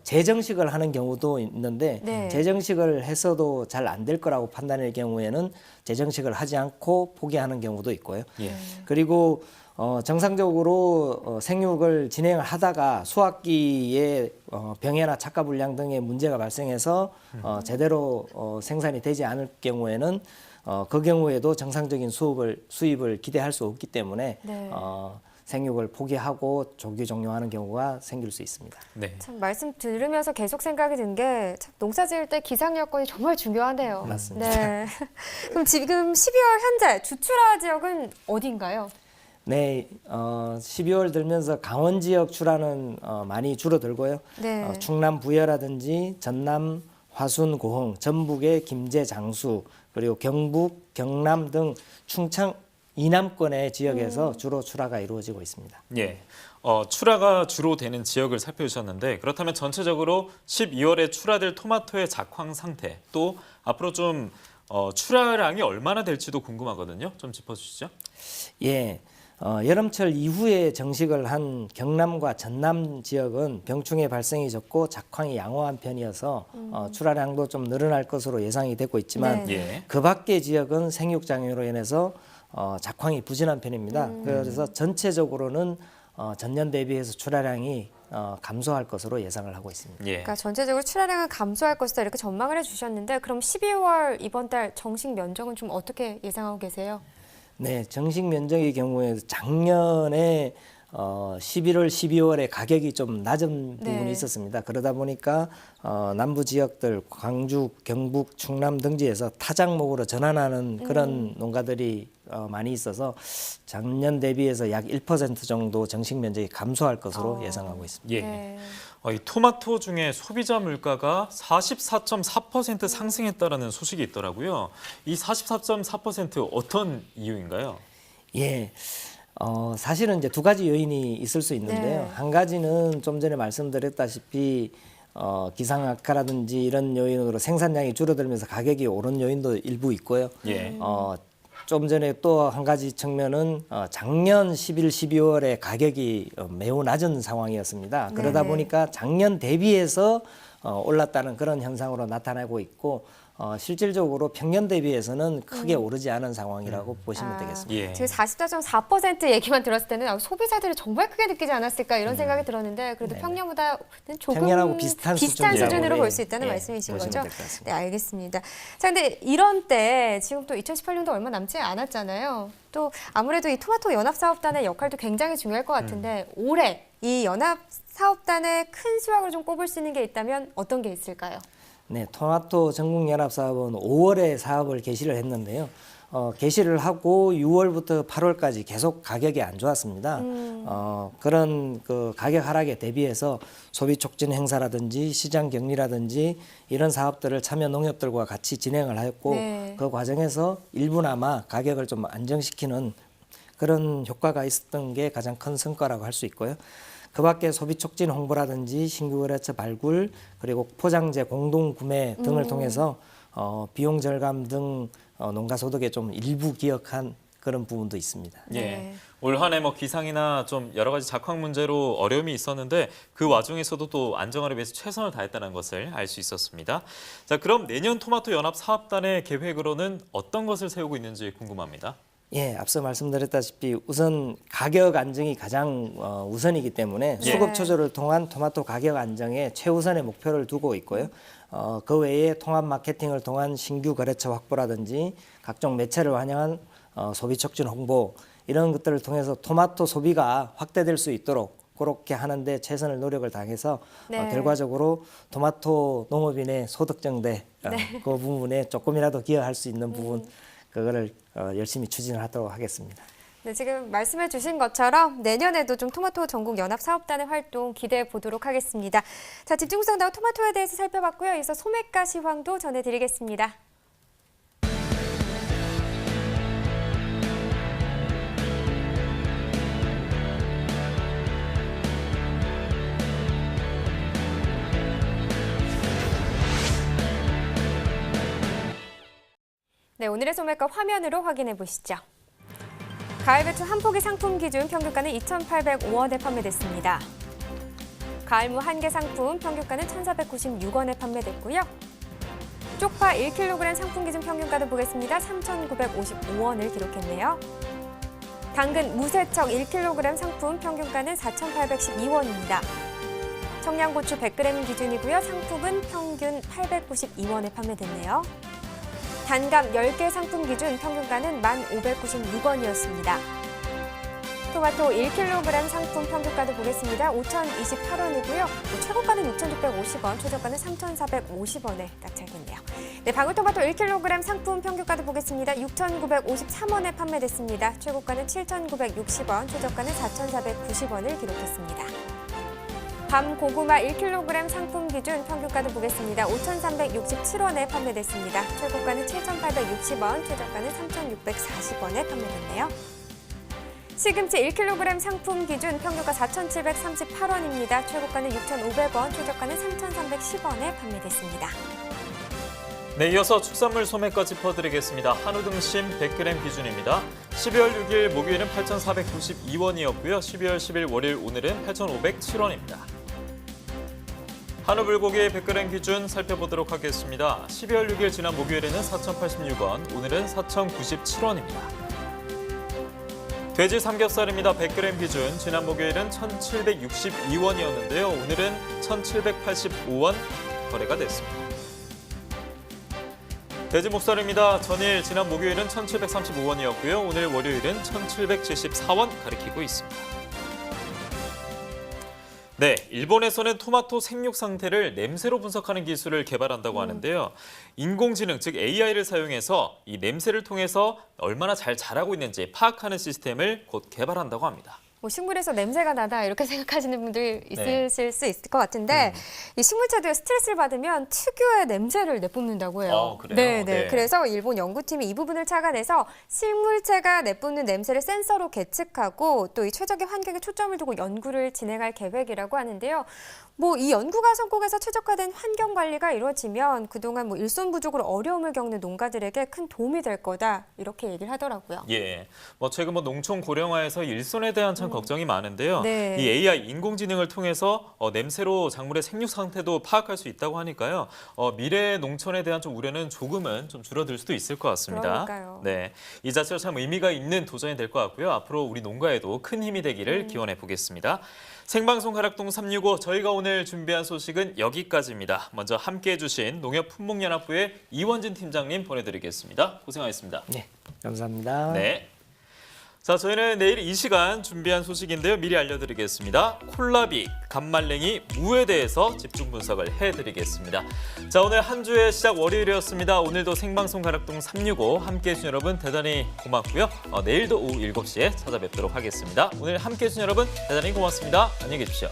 재정식을 하는 경우도 있는데 네. 재정식을 해서도 잘 안 될 거라고 판단할 경우에는 재정식을 하지 않고 포기하는 경우도 있고요. 예. 그리고 정상적으로 생육을 진행을 하다가 수확기에 병해나 착과 불량 등의 문제가 발생해서 제대로 생산이 되지 않을 경우에는 그 경우에도 정상적인 수입을 기대할 수 없기 때문에 네. 생육을 포기하고 조기 종료하는 경우가 생길 수 있습니다. 네. 참 말씀 들으면서 계속 생각이 든 게 농사 지을 때 기상 여건이 정말 중요하네요. 맞습니다. 네. 그럼 지금 12월 현재 주출하 지역은 어디인가요? 네, 12월 들면서 강원 지역 출하는 많이 줄어들고요. 네. 충남 부여라든지 전남 화순 고흥, 전북의 김제 장수, 그리고 경북 경남 등 충청 이남권의 지역에서 주로 출하가 이루어지고 있습니다. 예. 출하가 주로 되는 지역을 살펴주셨는데 그렇다면 전체적으로 12월에 출하될 토마토의 작황 상태 또 앞으로 좀 출하량이 얼마나 될지도 궁금하거든요. 좀 짚어주시죠. 예. 여름철 이후에 정식을 한 경남과 전남 지역은 병충해 발생이 적고 작황이 양호한 편이어서 출하량도 좀 늘어날 것으로 예상이 되고 있지만 네. 예. 그 밖의 지역은 생육장애로 인해서 작황이 부진한 편입니다. 그래서 전체적으로는 전년 대비해서 출하량이 감소할 것으로 예상을 하고 있습니다. 예. 그러니까 전체적으로 출하량은 감소할 것이다 이렇게 전망을 해주셨는데 그럼 12월 이번 달 정식 면적은 좀 어떻게 예상하고 계세요? 네, 정식 면적의 경우에 작년에 11월, 12월에 가격이 좀 낮은 네. 부분이 있었습니다. 그러다 보니까 남부 지역들 광주, 경북, 충남 등지에서 타작목으로 전환하는 그런 농가들이 많이 있어서 작년 대비해서 약 1% 정도 정식 면적이 감소할 것으로 예상하고 있습니다. 예. 네. 이 토마토 중에 소비자 물가가 44.4% 상승했다라는 소식이 있더라고요. 이 44.4% 어떤 이유인가요? 예. 사실은 이제 두 가지 요인이 있을 수 있는데요. 네. 한 가지는 좀 전에 말씀드렸다시피 기상 악화라든지 이런 요인으로 생산량이 줄어들면서 가격이 오른 요인도 일부 있고요. 예. 좀 전에 또 한 가지 측면은 작년 11, 12월에 가격이 매우 낮은 상황이었습니다. 그러다 네네. 보니까 작년 대비해서 올랐다는 그런 현상으로 나타나고 있고 실질적으로 평년 대비해서는 크게 오르지 않은 상황이라고 보시면 되겠습니다. 예. 지금 44.4% 얘기만 들었을 때는 소비자들이 정말 크게 느끼지 않았을까 이런 생각이 들었는데 그래도 평년보다는 조금 평년하고 비슷한 수준이라고, 수준으로 네. 볼 수 있다는 예, 말씀이신 보시면 거죠? 될것 같습니다. 네, 알겠습니다. 자, 근데 이런 때 지금 또 2018년도 얼마 남지 않았잖아요. 또 아무래도 이 토마토 연합사업단의 역할도 굉장히 중요할 것 같은데 올해 이 연합사업단의 큰 수확을 좀 꼽을 수 있는 게 있다면 어떤 게 있을까요? 네, 토마토 전국연합사업은 5월에 사업을 개시를 했는데요. 개시를 하고 6월부터 8월까지 계속 가격이 안 좋았습니다. 그런 그 가격 하락에 대비해서 소비 촉진 행사라든지 시장 격리라든지 이런 사업들을 참여 농협들과 같이 진행을 하였고 네. 그 과정에서 일부나마 가격을 좀 안정시키는 그런 효과가 있었던 게 가장 큰 성과라고 할 수 있고요. 그 밖에 소비 촉진 홍보라든지 신규 거래처 발굴 그리고 포장재 공동 구매 등을 통해서 비용 절감 등 농가 소득에 좀 일부 기여한 그런 부분도 있습니다. 예. 올 한 해 뭐 기상이나 좀 여러 가지 작황 문제로 어려움이 있었는데 그 와중에서도 또 안정화를 위해서 최선을 다했다는 것을 알 수 있었습니다. 자, 그럼 내년 토마토 연합 사업단의 계획으로는 어떤 것을 세우고 있는지 궁금합니다. 예, 앞서 말씀드렸다시피 우선 가격 안정이 가장 우선이기 때문에 예. 수급 조절을 통한 토마토 가격 안정에 최우선의 목표를 두고 있고요. 그 외에 통합 마케팅을 통한 신규 거래처 확보라든지 각종 매체를 환영한 소비 촉진 홍보 이런 것들을 통해서 토마토 소비가 확대될 수 있도록 그렇게 하는데 최선을 노력을 다해서 네. 결과적으로 토마토 농업인의 소득 증대 그 부분에 조금이라도 기여할 수 있는 부분 그거를 열심히 추진을 하도록 하겠습니다. 네, 지금 말씀해 주신 것처럼 내년에도 좀 토마토 전국 연합 사업단의 활동 기대해 보도록 하겠습니다. 자, 집중성당 토마토에 대해서 살펴봤고요. 이어서 소매가 시황도 전해드리겠습니다. 네, 오늘의 소매가 화면으로 확인해 보시죠. 가을 배추 한 포기 상품 기준 평균가는 2,805원에 판매됐습니다. 가을무 한 개 상품 평균가는 1,496원에 판매됐고요. 쪽파 1kg 상품 기준 평균가도 보겠습니다. 3,955원을 기록했네요. 당근 무쇠척 1kg 상품 평균가는 4,812원입니다. 청양고추 100g 기준이고요. 상품은 평균 892원에 판매됐네요. 단감 10개 상품 기준 평균가는 1,596원이었습니다. 토마토 1kg 상품 평균가도 보겠습니다. 5,028원이고요. 최고가는 6,650원, 최저가는 3,450원에 낙찰됐네요. 네, 방울토마토 1kg 상품 평균가도 보겠습니다. 6,953원에 판매됐습니다. 최고가는 7,960원, 최저가는 4,490원을 기록했습니다. 밤 고구마 1kg 상품 기준 평균가도 보겠습니다. 5,367원에 판매됐습니다. 최고가는 7,860원, 최저가는 3,640원에 판매됐네요. 시금치 1kg 상품 기준 평균가 4,738원입니다. 최고가는 6,500원, 최저가는 3,310원에 판매됐습니다. 네, 이어서 축산물 소매가 짚어드리겠습니다. 한우 등심 100g 기준입니다. 12월 6일 목요일은 8,492원이었고요. 12월 10일 월요일 오늘은 8,507원입니다. 한우 불고기 100g 기준 살펴보도록 하겠습니다. 12월 6일 지난 목요일에는 4,086원, 오늘은 4,097원입니다. 돼지 삼겹살입니다. 100g 기준 지난 목요일은 1,762원이었는데요. 오늘은 1,785원 거래가 됐습니다. 돼지 목살입니다. 전일 지난 목요일은 1,735원이었고요. 오늘 월요일은 1,774원 가리키고 있습니다. 네, 일본에서는 토마토 생육 상태를 냄새로 분석하는 기술을 개발한다고 하는데요. 인공지능, 즉 AI를 사용해서 이 냄새를 통해서 얼마나 잘 자라고 있는지 파악하는 시스템을 곧 개발한다고 합니다. 뭐 식물에서 냄새가 나다 이렇게 생각하시는 분들 있으실 수 있을 것 같은데 이 식물체도에 스트레스를 받으면 특유의 냄새를 내뿜는다고 해요. 그래요? 네. 네. 그래서 일본 연구팀이 이 부분을 착안해서 식물체가 내뿜는 냄새를 센서로 계측하고 또 이 최적의 환경에 초점을 두고 연구를 진행할 계획이라고 하는데요. 뭐 이 연구가 성공해서 최적화된 환경 관리가 이루어지면 그동안 뭐 일손 부족으로 어려움을 겪는 농가들에게 큰 도움이 될 거다 이렇게 얘기를 하더라고요. 예, 뭐 최근 농촌 고령화에서 일손에 대한 참 걱정이 많은데요. 네. 이 AI 인공지능을 통해서 냄새로 작물의 생육 상태도 파악할 수 있다고 하니까요. 미래 농촌에 대한 좀 우려는 조금은 좀 줄어들 수도 있을 것 같습니다. 그러니까요. 네, 이 자체로 참 의미가 있는 도전이 될 것 같고요. 앞으로 우리 농가에도 큰 힘이 되기를 기원해 보겠습니다. 생방송 가락동 365 저희가 오늘 준비한 소식은 여기까지입니다. 먼저 함께해 주신 농협품목연합부의 이원진 팀장님 보내드리겠습니다. 고생하셨습니다. 네, 감사합니다. 네. 자, 저희는 내일 이 시간 준비한 소식인데요. 미리 알려드리겠습니다. 콜라비, 감말랭이, 무에 대해서 집중 분석을 해드리겠습니다. 자, 오늘 한 주의 시작 월요일이었습니다. 오늘도 생방송 가락동 365 함께해 주신 여러분 대단히 고맙고요. 내일도 오후 7시에 찾아뵙도록 하겠습니다. 오늘 함께해 주신 여러분 대단히 고맙습니다. 안녕히 계십시오.